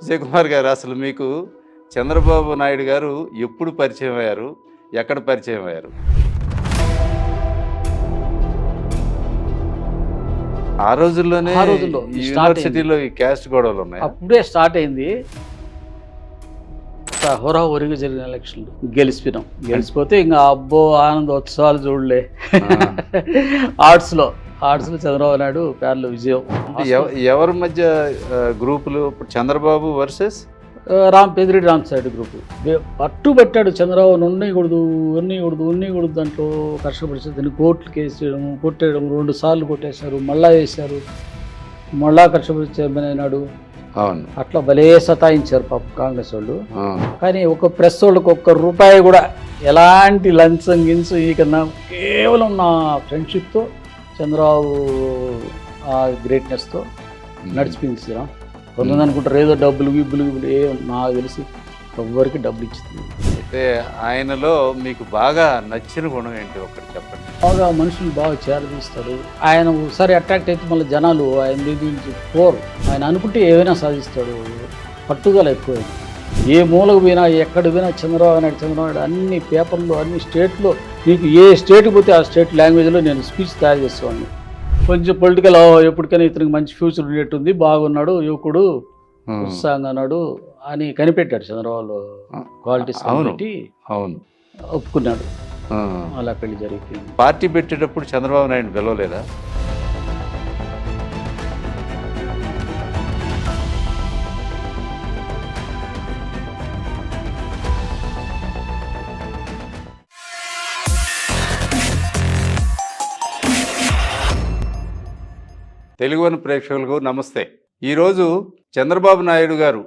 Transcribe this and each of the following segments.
విజయ్ కుమార్ గారు, అసలు మీకు చంద్రబాబు నాయుడు గారు ఎప్పుడు పరిచయం అయ్యారు? ఎక్కడ పరిచయం అయ్యారు? ఆ రోజుల్లోనే ఆ రోజుల్లో ఈ స్టార్ట్ అయింది. యూనివర్సిటీలో ఈ క్యాస్ట్ గొడవలు ఉన్నాయి. అప్పుడే స్టార్ట్ అయింది. హోరాహోరీగా జరిగిన ఎలక్షన్లు గెలిచిపోతే ఇంకా అబ్బో ఆనంద ఉత్సవాలు చూడలే. ఆర్ట్స్లో చంద్రబాబు నాయుడు పేర్లు విజయం. ఎవరి మధ్య గ్రూపులు? ఇప్పుడు చంద్రబాబు వర్సెస్ పెదిరెడ్డి రామసారెడ్డి గ్రూపు పట్టు పెట్టాడు. చంద్రబాబు ఉన్నీకూడదు దాంట్లో కష్టపడితే దాన్ని కోర్టులు కేసేయడం, కొట్టేయడం, 2 సార్లు కొట్టేశారు, మళ్ళా వేశారు, మళ్ళా కష్టపడి చైర్మన్ అయినాడు. అవును, అట్లా భలే సతాయించారు పాప కాంగ్రెస్ వాళ్ళు. అవును. కానీ ఒక ప్రెస్ వాళ్ళకి ₹1 కూడా ఎలాంటి లంచం గించం ఈ కన్నా కేవలం నా ఫ్రెండ్షిప్తో చంద్రబాబు ఆ గ్రేట్నెస్తో నడిచిపించాం. కొంతమంది అనుకుంటారు ఏదో డబ్బులు ఏ నాకు తెలిసి ఎవ్వరికి డబ్బులు ఇచ్చింది. అయితే ఆయనలో మీకు బాగా నచ్చిన గుణం ఏంటి ఒకటి చెప్పండి. బాగా మనుషులు బాగా చేరదీస్తాడు. ఆయన ఒకసారి అట్రాక్ట్ అయితే మళ్ళీ జనాలు ఆయన నుంచి పోరు. ఆయన అనుకుంటే ఏమైనా సాధిస్తాడు. పట్టుదల ఎక్కువ. ఏ మూలకు పోయినా ఎక్కడ పోయినా చంద్రబాబు నాయుడు అన్ని పేపర్లు అన్ని స్టేట్లో మీకు ఏ స్టేట్కి పోతే ఆ స్టేట్ లాంగ్వేజ్లో నేను స్పీచ్ తయారు చేసేవాడిని. కొంచెం పొలిటికల్ ఎప్పటికైనా ఇతనికి మంచి ఫ్యూచర్ ఉండేట్టుంది, బాగున్నాడు, యువకుడు, ఉత్సాహంగా ఉన్నాడు అని కనిపెట్టాడు. చంద్రబాబు క్వాలిటీస్ పెట్టి ఒప్పుకున్నాడు. అలా పెళ్లి జరిగింది. పార్టీ పెట్టేటప్పుడు చంద్రబాబు నాయుడు పిలవలేదా? తెలుగువన్ ప్రేక్షకులకు నమస్తే. ఈరోజు చంద్రబాబు నాయుడు గారు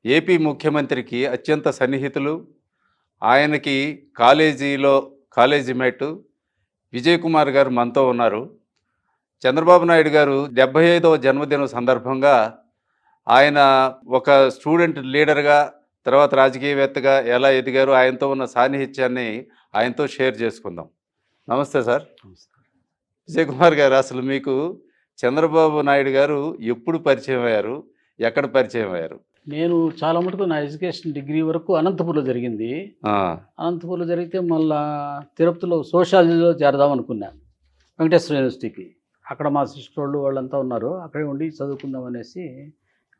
ఏపీ ముఖ్యమంత్రికి అత్యంత సన్నిహితులు. ఆయనకి కాలేజీ మేట్ విజయ్ కుమార్ గారు మనతో ఉన్నారు. చంద్రబాబు నాయుడు గారు 75వ జన్మదినం సందర్భంగా ఆయన ఒక స్టూడెంట్ లీడర్గా, తర్వాత రాజకీయవేత్తగా ఎలా ఎదిగారు, ఆయనతో ఉన్న సాన్నిహిత్యాన్ని ఆయనతో షేర్ చేసుకుందాం. నమస్తే సార్. విజయ్ కుమార్ గారు, అసలు మీకు చంద్రబాబు నాయుడు గారు ఎప్పుడు పరిచయం అయ్యారు? ఎక్కడ పరిచయం అయ్యారు? నేను చాలా మటుకు నా ఎడ్యుకేషన్ డిగ్రీ వరకు అనంతపూర్లో జరిగింది. అనంతపూర్లో జరిగితే మళ్ళా తిరుపతిలో సోషాలజీలో చేరదాం అనుకున్నాను, వెంకటేశ్వర యూనివర్సిటీకి. అక్కడ మా సిస్టర్ వాళ్ళంతా ఉన్నారు, అక్కడే ఉండి చదువుకుందాం అనేసి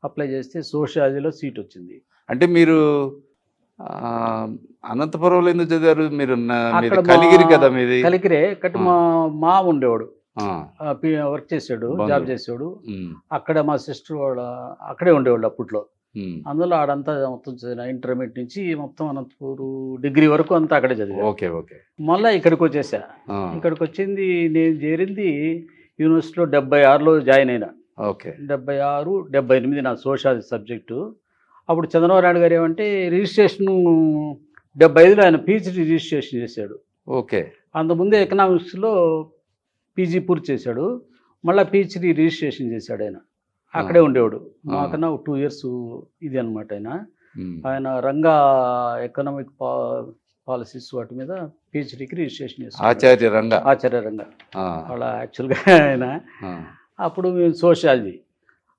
అప్లై చేస్తే సోషాలజీలో సీట్ వచ్చింది. అంటే మీరు అనంతపురంలో ఎందుకు చదివారు? మీరు కలిగిరి కదా మీది? కలిగిరే. కట్టి మా ఉండేవాడు, వర్క్ చేసాడు, జాబ్ చేసాడు అక్కడ. మా సిస్టర్ వాళ్ళ అక్కడే ఉండేవాళ్ళు అప్పట్లో. అందులో ఆడంతా మొత్తం చదివిన, ఇంటర్మీడియట్ నుంచి మొత్తం అనంతపూరు డిగ్రీ వరకు అంతా అక్కడే చదివా. మళ్ళీ ఇక్కడికి వచ్చేసా. ఇక్కడికి వచ్చింది, నేను చేరింది యూనివర్సిటీలో 76లో జాయిన్ అయినా. 76, 78 నా సోషాలజీ సబ్జెక్టు. అప్పుడు చంద్రబాబు నాయుడు గారు ఏమంటే రిజిస్ట్రేషన్ 75లో ఆయన PhD రిజిస్ట్రేషన్ చేశాడు. అంతకుముందే ఎకనామిక్స్లో PG పూర్తి చేశాడు, మళ్ళీ PhD రిజిస్ట్రేషన్ చేశాడు. ఆయన అక్కడే ఉండేవాడు. మాకన్నా 2 years ఇది అనమాట. ఆయన రంగా ఎకనామిక్ పాలసీస్ వాటి మీద PhDకి రిజిస్ట్రేషన్ చేశాడు. ఆచార్య రంగా అలా యాక్చువల్గా ఆయన. అప్పుడు మేము సోషాలజీ.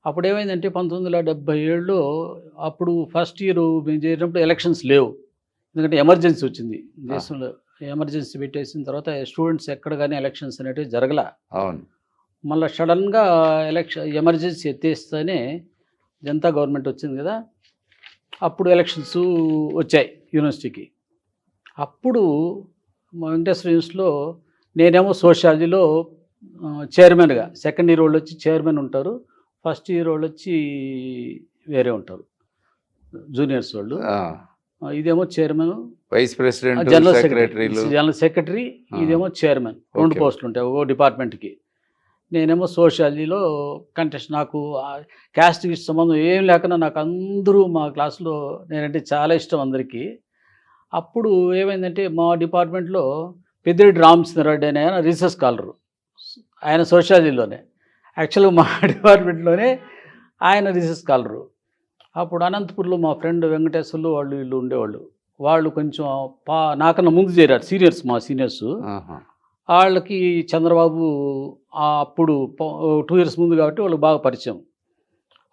అప్పుడు ఏమైందంటే 1977లో అప్పుడు ఫస్ట్ ఇయర్ మేము చేసినప్పుడు ఎలక్షన్స్ లేవు, ఎందుకంటే ఎమర్జెన్సీ వచ్చింది దేశంలో. ఎమర్జెన్సీ పెట్టేసిన తర్వాత స్టూడెంట్స్ ఎక్కడ కానీ ఎలక్షన్స్ అనేటివి జరగల. మళ్ళీ సడన్గా ఎమర్జెన్సీ ఎత్తేస్తేనే జనతా గవర్నమెంట్ వచ్చింది కదా, అప్పుడు ఎలక్షన్స్ వచ్చాయి యూనివర్సిటీకి. అప్పుడు మా వెంకటేశ్వర యూనివర్సిటీలో నేనేమో సోషాలజీలో చైర్మన్గా, సెకండ్ ఇయర్ వాళ్ళు వచ్చి చైర్మన్ ఉంటారు, ఫస్ట్ ఇయర్ వాళ్ళు వచ్చి వేరే ఉంటారు, జూనియర్స్ వాళ్ళు. ఇదేమో chairman, vice president, general secretary, ఇదేమో చైర్మన్. 2 పోస్టులు ఉంటాయి ఓ డిపార్ట్మెంట్కి. నేనేమో సోషాలజీలో కంటెస్ట్. నాకు క్యాస్ట్కి సంబంధం ఏం లేకుండా నాకు అందరూ మా క్లాసులో నేనంటే చాలా ఇష్టం అందరికీ. అప్పుడు ఏమైందంటే మా డిపార్ట్మెంట్లో పెద్దిరెడ్డి రామచంద్రరెడ్డి అనే ఆయన రీసెర్చ్ స్కాలరు, ఆయన సోషాలజీలోనే. యాక్చువల్గా మా డిపార్ట్మెంట్లోనే ఆయన రీసెర్చ్ స్కాలరు. అప్పుడు అనంతపూర్లో మా ఫ్రెండ్ వెంకటేశ్వర్లు వాళ్ళు వీళ్ళు ఉండేవాళ్ళు. వాళ్ళు కొంచెం నాకన్నా ముందు చేరారు, సీనియర్స్, మా సీనియర్స్. వాళ్ళకి చంద్రబాబు అప్పుడు 2 years ముందు కాబట్టి వాళ్ళు బాగా పరిచయం.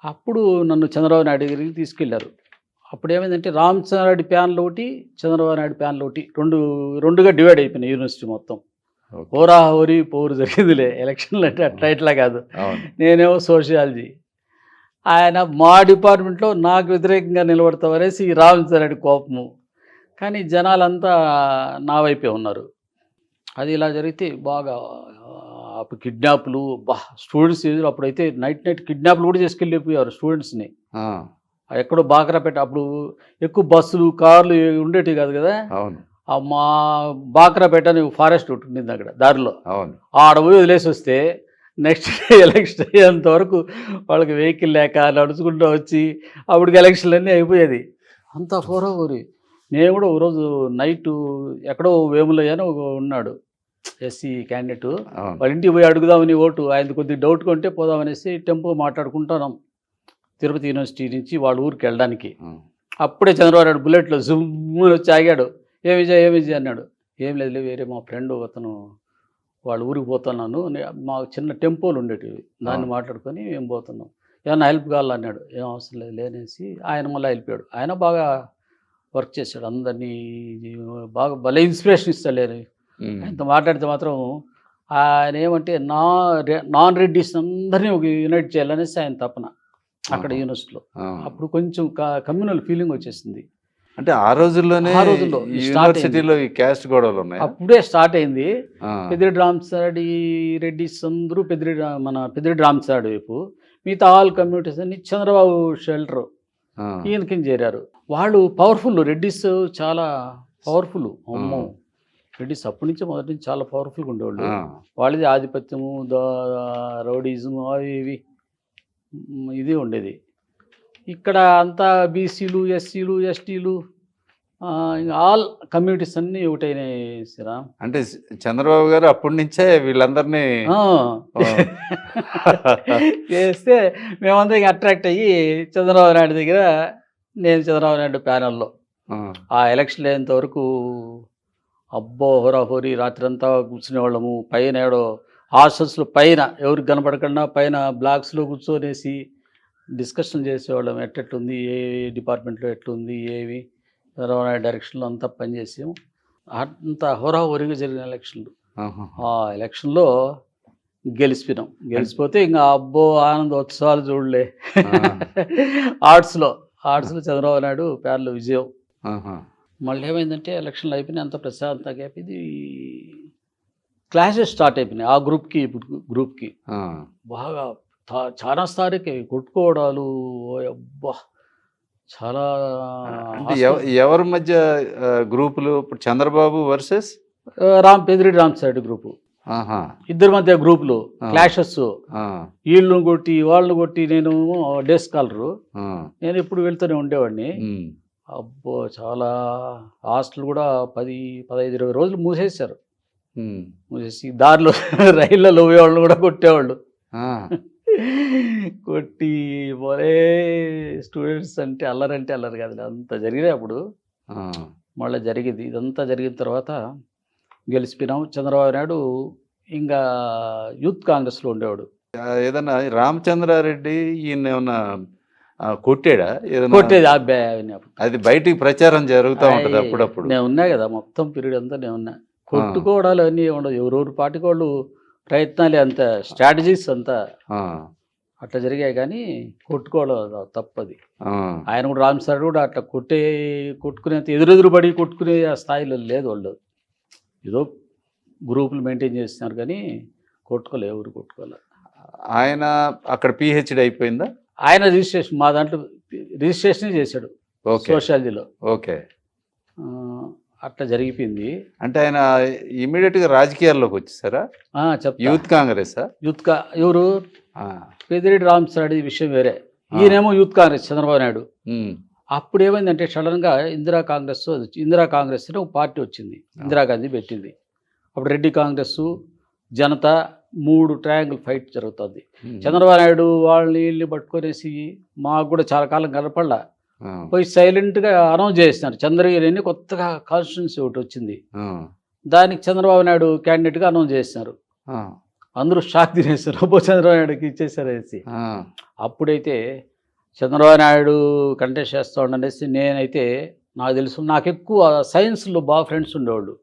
అప్పుడు నన్ను చంద్రబాబు నాయుడు దగ్గరికి తీసుకెళ్లారు. అప్పుడు ఏమైందంటే రామచంద్రారెడ్డి ప్యానల్ ఒకటి, చంద్రబాబు నాయుడు ప్యానల్ ఒకటి, రెండుగా డివైడ్ అయిపోయినాయి యూనివర్సిటీ మొత్తం. హోరాహోరీ పోరు జరిగిందిలే ఎలక్షన్లు అంటే అట్లా ఇట్లా కాదు. నేనేమో సోషియాలజీ, ఆయన మా డిపార్ట్మెంట్లో నాకు వ్యతిరేకంగా నిలబడతామనేసి రామచంద్రారెడ్డి కోపము. కానీ జనాలంతా నా వైపే ఉన్నారు. అది ఇలా జరిగితే బాగా అప్పుడు కిడ్నాప్లు, స్టూడెంట్స్ అప్పుడైతే నైట్ కిడ్నాప్లు కూడా చేసుకెళ్ళిపోయారు స్టూడెంట్స్ని. ఎక్కడో బాక్రాపేట, అప్పుడు ఎక్కువ బస్సులు కార్లు ఉండేటివి కాదు కదా. మా బాక్రాపేట అని ఫారెస్ట్ ఒకటి ఉండింది అక్కడ దారిలో. ఆడ పోయి వదిలేసి వస్తే నెక్స్ట్ డే ఎలక్షన్ అయ్యేంత వరకు వాళ్ళకి వెహికల్ లేక నడుచుకుంటూ వచ్చి అప్పటికి ఎలక్షన్లు అన్నీ అయిపోయేది. అంత హోరాహోరీ. నేను కూడా ఒకరోజు నైట్ ఎక్కడో వేములయ్యని ఉన్నాడు ఎస్సీ క్యాండిడేట్, వాళ్ళ ఇంటికి పోయి అడుగుదామని ఓటు, ఆయన కొద్దిగా డౌట్ కొంటే పోదామనేసి టెంపో మాట్లాడుకుంటున్నాం తిరుపతి యూనివర్సిటీ నుంచి వాళ్ళ ఊరికి వెళ్ళడానికి. అప్పుడే చంద్రబాబు నాయుడు బుల్లెట్లో జుమ్ముని వచ్చి ఆగాడు. ఏమి విజయ్ అన్నాడు. ఏం లేదు, వేరే మా ఫ్రెండ్ అతను వాళ్ళ ఊరికి పోతున్నాను, మా చిన్న టెంపోలు ఉండేటివి, దాన్ని మాట్లాడుకొని మేము పోతున్నాం, ఏమన్నా హెల్ప్ కావాలన్నాడు. ఏం అవసరం లేదు లేనేసి ఆయన మళ్ళీ వెళ్ళిపోయాడు. ఆయన బాగా వర్క్ చేశాడు, అందరినీ బాగా భలే ఇన్స్పిరేషన్ ఇస్తాడు. లేని ఆయనతో మాట్లాడితే మాత్రం ఆయన ఏమంటే నాన్ రెడ్డిస్ అందరినీ ఒక యునైట్ చేయాలనేసి ఆయన తపన అక్కడ యూనివర్సిటీలో. అప్పుడు కొంచెం కమ్యూనల్ ఫీలింగ్ వచ్చేసింది. అంటే ఆ రోజుల్లో యూనివర్సిటీలో ఈ క్యాస్ట్ గొడవలు ఉన్నాయి, అప్పుడే స్టార్ట్ అయింది. పెద్దిరెడ్డి రామచంద్రారెడ్డి రెడ్డిస్ అందరూ పెద్దిరెడ్డి రామచంద్రారెడ్డి వైపు, మిగతా ఆల్ కమ్యూనిటీస్ అన్ని చంద్రబాబు షెల్టర్ ఈయన కింద చేరారు. వాళ్ళు పవర్ఫుల్, రెడ్డిస్ చాలా పవర్ఫుల్. అమ్మో, రెడ్డిస్ అప్పటి నుంచి మొదటి నుంచి చాలా పవర్ఫుల్గా ఉండేవాళ్ళు. వాళ్ళది ఆధిపత్యము, రౌడీజము అవి ఇవి ఇది ఉండేది. ఇక్కడ అంతా బీసీలు, ఎస్సీలు, ఎస్టీలు, ఆల్ కమ్యూనిటీస్ అన్నీ ఒకటైనాయి. శ్రీరామ్ అంటే చంద్రబాబు గారు అప్పటి నుంచే వీళ్ళందరినీ చేస్తే మేమంతా ఇంకా అట్రాక్ట్ అయ్యి చంద్రబాబు నాయుడు దగ్గర, నేను చంద్రబాబు నాయుడు ప్యానల్లో ఆ ఎలక్షన్ అయ్యేంత వరకు అబ్బో హోరాహోరీ రాత్రి అంతా కూర్చునేవాళ్ళము. పైన ఏడో హాస్టల్స్లో పైన ఎవరికి కనపడకుండా పైన బ్లాక్స్లో కూర్చొనేసి డిస్కషన్ చేసేవాళ్ళం. ఎట్టుంది, ఏ డిపార్ట్మెంట్లో ఎట్లుంది, ఏవి చంద్రబాబు డైరెక్షన్లో అంతా పనిచేసాము. అంత హోరాహోరీగా జరిగిన ఎలక్షన్లు. ఆ ఎలక్షన్లో గెలిచిపోయినాం. గెలిచిపోతే ఇంకా అబ్బో ఆనందోత్సవాలు చూడలే. ఆర్ట్స్లో చంద్రబాబు నాయుడు ప్యార్లో విజయం. మళ్ళీ ఏమైందంటే ఎలక్షన్లు అయిపోయినాయి, అంత ప్రశాంతంగా అయిపోయింది. క్లాసెస్ స్టార్ట్ అయిపోయినాయి ఆ గ్రూప్కి ఇప్పుడు గ్రూప్కి. బాగా చాలా స్థాయికి కొట్టుకోవడాలు, అబ్బా చాలా. ఎవరి మధ్య గ్రూపులు? ఇప్పుడు చంద్రబాబు వర్సెస్ పెద్దిరెడ్డి రామచంద్రారెడ్డి గ్రూపు, ఇద్దరి మధ్య గ్రూపులు క్లాషెస్. వీళ్ళను కొట్టి వాళ్ళను కొట్టి, నేను డే స్కాలరు, నేను ఎప్పుడు వెళ్తూనే ఉండేవాడిని. అబ్బో చాలా హాస్టల్ కూడా 10-15-20 రోజులు మూసేశారు. మూసేసి దారిలో రైళ్ళలో పోయేవాళ్ళు కూడా కొట్టేవాళ్ళు. కొట్టి మరే స్టూడెంట్స్ అంటే అల్లరి కాదు, అంత జరిగినాయి అప్పుడు. మళ్ళీ జరిగింది. ఇదంతా జరిగిన తర్వాత గెలిచిపోయినాం. చంద్రబాబు నాయుడు ఇంకా యూత్ కాంగ్రెస్లో ఉండేవాడు. ఏదన్నా రామచంద్రారెడ్డి ఈయన ఏమన్నా కొట్టాడా? కొట్టేది అబ్బాయి, అది బయటికి ప్రచారం జరుగుతూ ఉంటుంది అప్పుడప్పుడు. నేను ఉన్నా కదా, మొత్తం పీరియడ్ అంతా నేను ఉన్నా. కొట్టుకోవడాలు అన్నీ ఉండవు, ఎవరెవరు పార్టీకి వాళ్ళు ప్రయత్నాలే, అంత స్ట్రాటజీస్ అంతా అట్లా జరిగాయి. కానీ కొట్టుకోవడం తప్పది. ఆయన కూడా రామసార్ కూడా అట్లా కొట్టుకునేంత ఎదురెదురు పడి కొట్టుకునే ఆ స్థాయిలో లేదు. వాళ్ళు ఏదో గ్రూపులు మెయింటైన్ చేస్తున్నారు కానీ కొట్టుకోలే, ఎవరు కొట్టుకోలే. ఆయన అక్కడ పిహెచ్డి అయిపోయిందా? ఆయన రిజిస్ట్రేషన్ మా దాంట్లో రిజిస్ట్రేషన్ చేశాడు సోషాలజీలో. ఓకే, అట్లా జరిగిపోయింది. అంటే ఆయన ఇమీడియట్గా రాజకీయాల్లోకి వచ్చేసారా? యూత్ కాంగ్రెస్ ఎవరు పెద్దిరెడ్డి రామచంద్రారెడ్డి విషయం వేరే, ఈయనేమో యూత్ కాంగ్రెస్ చంద్రబాబు నాయుడు. అప్పుడు ఏమైందంటే సడన్గా ఇందిరా కాంగ్రెస్ అని ఒక పార్టీ వచ్చింది, ఇందిరాగాంధీ పెట్టింది. అప్పుడు రెడ్డి కాంగ్రెస్, జనతా 3 ట్రయాంగిల్ ఫైట్ జరుగుతుంది. చంద్రబాబు నాయుడు వాళ్ళని వీళ్ళని పట్టుకొనేసి మాకు కూడా చాలా కాలం కనపడలా, పోయి సైలెంట్గా అనౌన్స్ చేసినారు. చంద్రగిరి అని కొత్తగా కాన్స్టిట్యున్సీ ఒకటి వచ్చింది, దానికి చంద్రబాబు నాయుడు క్యాండిడేట్గా అనౌన్స్ చేసినారు. అందరూ షాక్ తినేస్తారు, అబ్బో చంద్రబాబు నాయుడుకి ఇచ్చేసారు అనేసి. అప్పుడైతే చంద్రబాబు నాయుడు కంటెస్ట్ చేస్తాడు అనేసి నేనైతే నాకు తెలుసు. నాకు ఎక్కువ సైన్స్లో బాగా ఫ్రెండ్స్ ఉండేవాళ్ళు.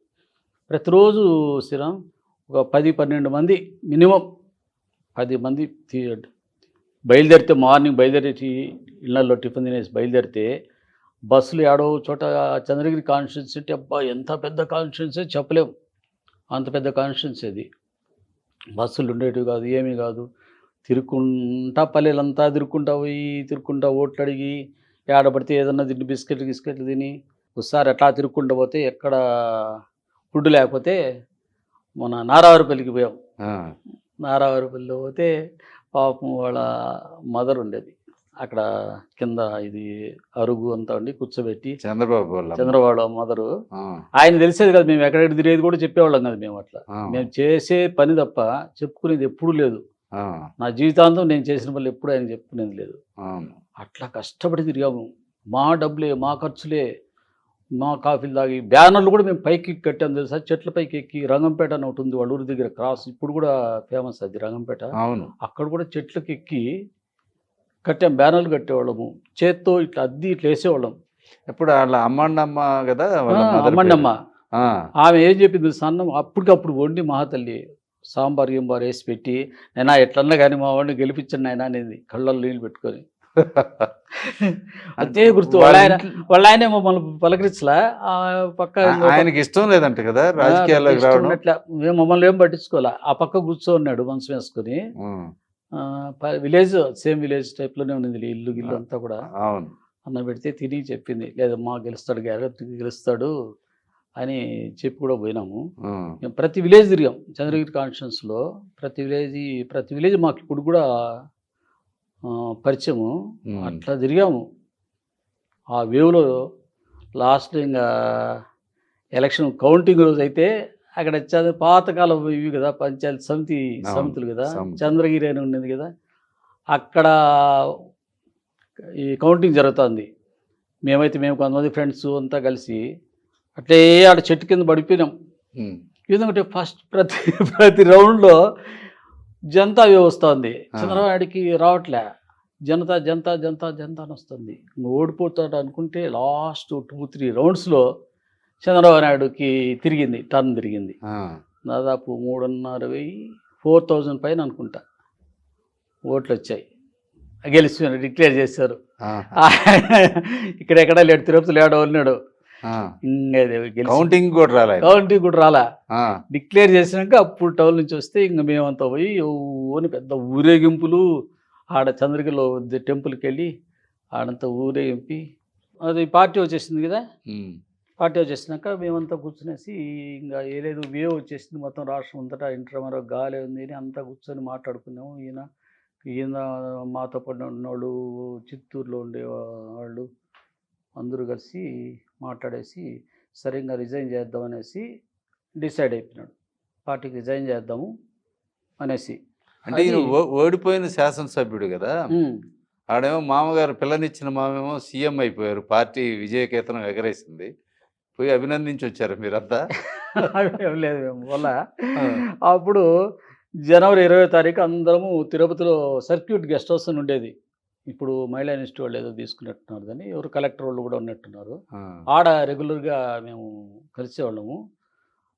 ప్రతిరోజు శ్రీరామ్ ఒక 10-12 మంది మినిమం 10 మంది బయలుదేరితే మార్నింగ్ బయలుదేరి ఇళ్లలో టిఫిన్ తినేసి బయలుదేరితే బస్సులు ఏడో చోట చంద్రగిరి కాన్స్టిట్యున్సీ అంటే అబ్బా ఎంత పెద్ద కాన్స్టిట్యున్సీ చెప్పలేము. అంత పెద్ద కాన్స్టిట్యున్సీ అది. బస్సులు ఉండేటివి కాదు, ఏమీ కాదు. తిరుక్కుంటా పల్లెలంతా తిరుక్కుంటా పోయి తిరుక్కుంటా ఓట్లు అడిగి ఏడబడితే ఏదన్నా తిండి బిస్కెట్లు తిని ఒకసారి అట్లా తిరుక్కుంటూ పోతే ఎక్కడ ఫుడ్ లేకపోతే మన నారావారిపల్లికి పోయాం. నారావారిపల్లిలో పోతే పాపం వాళ్ళ మదర్ ఉండేది అక్కడ కింద, ఇది అరుగు అంతా ఉండి కూర్చోబెట్టి చంద్రబాబు మదరు. ఆయన తెలిసేది కదా, మేము ఎక్కడెక్కడ తిరిగేది కూడా చెప్పేవాళ్ళం కదా. మేము అట్లా మేము చేసే పని తప్ప చెప్పుకునేది ఎప్పుడూ లేదు. నా జీవితాంతం నేను చేసిన పనులు ఎప్పుడు ఆయన చెప్పుకునేది లేదు. అట్లా కష్టపడి తిరిగాము. మా డబ్బులే, మా ఖర్చులే, మా కాఫీలు తాగి బ్యానర్లు కూడా మేము పైకి కట్టాము తెలుసా. చెట్ల పైకి ఎక్కి రంగంపేట అని ఒకటి ఉంది వాళ్ళ ఊరి దగ్గర క్రాస్, ఇప్పుడు కూడా ఫేమస్ అది రంగంపేట. అవును, అక్కడ కూడా చెట్లకి ఎక్కి కట్టాం, బ్యానర్లు కట్టేవాళ్ళము. చేత్తో ఇట్లా అద్ది ఇట్లా వేసేవాళ్ళం. ఎప్పుడు వాళ్ళ అమ్మండమ్మ కదా, అమ్మండమ్మ. ఆమె ఏం చెప్పింది, సన్నం అప్పటికప్పుడు వండి మహాతల్లి సాంబార్ గింబార్ వేసి పెట్టి, నేనా ఎట్లన్నా కానీ మా వాడిని గెలిపించండి ఆయన అనేది కళ్ళల్లో నీళ్ళు పెట్టుకొని. అంతే గుర్తు. వాళ్ళ ఆయనే మమ్మల్ని పలకరించలా. ఆ పక్క ఆయనకి ఇష్టం లేదంట కదా రాజకీయాల్లోకి రావడం. మేము మమ్మల్ని ఏం పట్టించుకోవాలా. ఆ పక్క కూర్చోన్నాడు మనసు వేసుకొని. విలేజ్, సేమ్ విలేజ్ టైప్లోనే ఉన్నది ఇల్లు గిల్లు అంతా కూడా. అన్న పెడితే తిని చెప్పింది, లేదమ్మా గెలుస్తాడు, గ్యారెంటీ గెలుస్తాడు అని చెప్పి కూడా పోయినాము. మేము ప్రతి విలేజ్ తిరిగాం చంద్రగిరి కాన్స్టిట్యున్సీలో. ప్రతి విలేజ్ మాకు ఇప్పుడు కూడా పరిచయము. అట్లా తిరిగాము. ఆ వేవ్లో లాస్ట్ ఇంకా ఎలక్షన్ కౌంటింగ్ రోజు అయితే అక్కడ పాతకాలం ఇవి కదా, పంచాయతీ సమితులు కదా, చంద్రగిరి అని ఉండేది కదా, అక్కడ ఈ కౌంటింగ్ జరుగుతుంది. మేము కొంతమంది ఫ్రెండ్స్ అంతా కలిసి అట్లే ఆడ చెట్టు కింద పడిపోయినాం. ఎందుకంటే ఫస్ట్ ప్రతి రౌండ్లో జనతా వస్తుంది, చంద్రబాబు నాయుడికి రావట్లే. జనతా అని వస్తుంది. ఓడిపోతాడు అనుకుంటే లాస్ట్ 2-3 రౌండ్స్లో చంద్రబాబు నాయుడుకి టర్న్ తిరిగింది. దాదాపు 3,500-4,000 పైన అనుకుంటా ఓట్లు వచ్చాయి. గెలిచి డిక్లేర్ చేశారు. ఇక్కడెక్కడా లేడు, తిరుపతిలో ఏడో ఉన్నాడు. కౌంటింగ్ కూడా రాలా. డిక్లేర్ చేసినాక అప్పుడు టౌన్ నుంచి వస్తే ఇంక మేమంతా పోయి ఓని పెద్ద ఊరేగింపులు. ఆడ చంద్రగిరిలో టెంపుల్కి వెళ్ళి ఆడంతా ఊరేగింపి అది పార్టీ వచ్చేసింది కదా. పార్టీ వచ్చేసినాక మేమంతా కూర్చునేసి ఇంకా ఏలేదు వేవ్ వచ్చేసింది మొత్తం రాష్ట్రం అంతటా, ఇంటర్మరో గాలి ఉంది అని అంతా కూర్చొని మాట్లాడుకున్నాము. ఈయన మాతో పడిన ఉన్నవాళ్ళు, చిత్తూరులో ఉండేవాళ్ళు అందరూ కలిసి మాట్లాడేసి సరే ఇంకా రిజైన్ చేద్దాం అనేసి డిసైడ్ అయిపోయినాడు. పార్టీకి రిజైన్ చేద్దాము అనేసి. అంటే ఈయన ఓడిపోయిన శాసనసభ్యుడు కదా, ఆడేమో మామగారు పిల్లనిచ్చిన మామేమో సీఎం అయిపోయారు, పార్టీ విజయకేతనం ఎగరేసింది. పోయి అభినందించి వచ్చారు మీరంతా? లేదు మేము వల్ల. అప్పుడు జనవరి 20వ తారీఖు అందరము తిరుపతిలో సర్క్యూట్ గెస్ట్ హౌస్ అని ఉండేది. ఇప్పుడు మహిళా ఇన్స్టిట్యూట్ వాళ్ళు ఏదో తీసుకున్నట్టున్నారు కానీ, ఎవరు కలెక్టర్ వాళ్ళు కూడా ఉన్నట్టున్నారు. ఆడ రెగ్యులర్గా మేము కలిసేవాళ్ళము.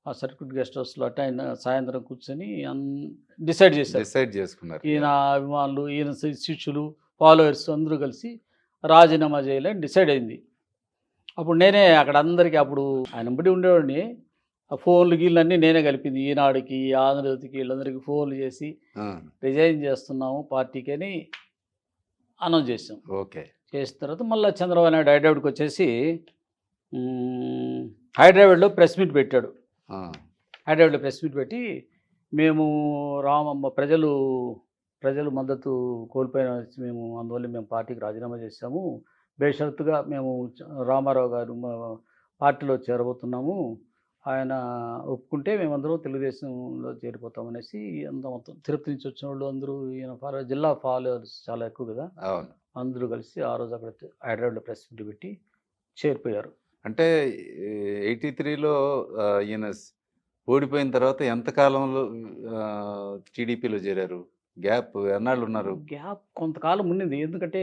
ఆ సర్క్యూట్ గెస్ట్ హౌస్లో ఆయన సాయంత్రం కూర్చొని డిసైడ్ చేసుకున్నారు. ఈయన అభిమానులు, ఈయన శిష్యులు, ఫాలోవర్స్ అందరూ కలిసి రాజీనామా చేయాలని డిసైడ్ అయింది. అప్పుడు నేనే అక్కడ అందరికీ, అప్పుడు ఆయన బట్టి ఉండేవాడిని, ఆ ఫోన్లు గీళ్ళన్నీ నేనే కలిపింది. ఈనాడుకి, ఆంధ్రజ్యోతికి, వీళ్ళందరికీ ఫోన్లు చేసి రిజైన్ చేస్తున్నాము పార్టీకి అని అనౌన్స్ చేసాం. చేసిన తర్వాత మళ్ళీ చంద్రబాబు నాయుడు హైదరాబాద్కి వచ్చేసి హైదరాబాద్లో ప్రెస్ మీట్ పెట్టాడు. హైదరాబాద్లో ప్రెస్ మీట్ పెట్టి మేము ప్రజలు మద్దతు కోల్పోయిన మేము అందువల్ల మేము పార్టీకి రాజీనామా చేశాము, బేషరతుగా మేము రామారావు గారు పార్టీలో చేరబోతున్నాము, ఆయన ఒప్పుకుంటే మేమందరం తెలుగుదేశంలో చేరిపోతామనేసి అంత మొత్తం తిరుపతి నుంచి వచ్చిన వాళ్ళు అందరూ, ఈయన జిల్లా ఫాలోవర్స్ చాలా ఎక్కువ కదా, అందరూ కలిసి ఆ రోజు అక్కడ హైదరాబాద్లో ప్రెస్ మీట్ పెట్టి చేరిపోయారు. అంటే 83లో ఈయన ఓడిపోయిన తర్వాత ఎంతకాలంలో టీడీపీలో చేరారు? గ్యాప్ ఎన్నాళ్ళు ఉన్నారు? గ్యాప్ కొంతకాలం ఉన్నింది. ఎందుకంటే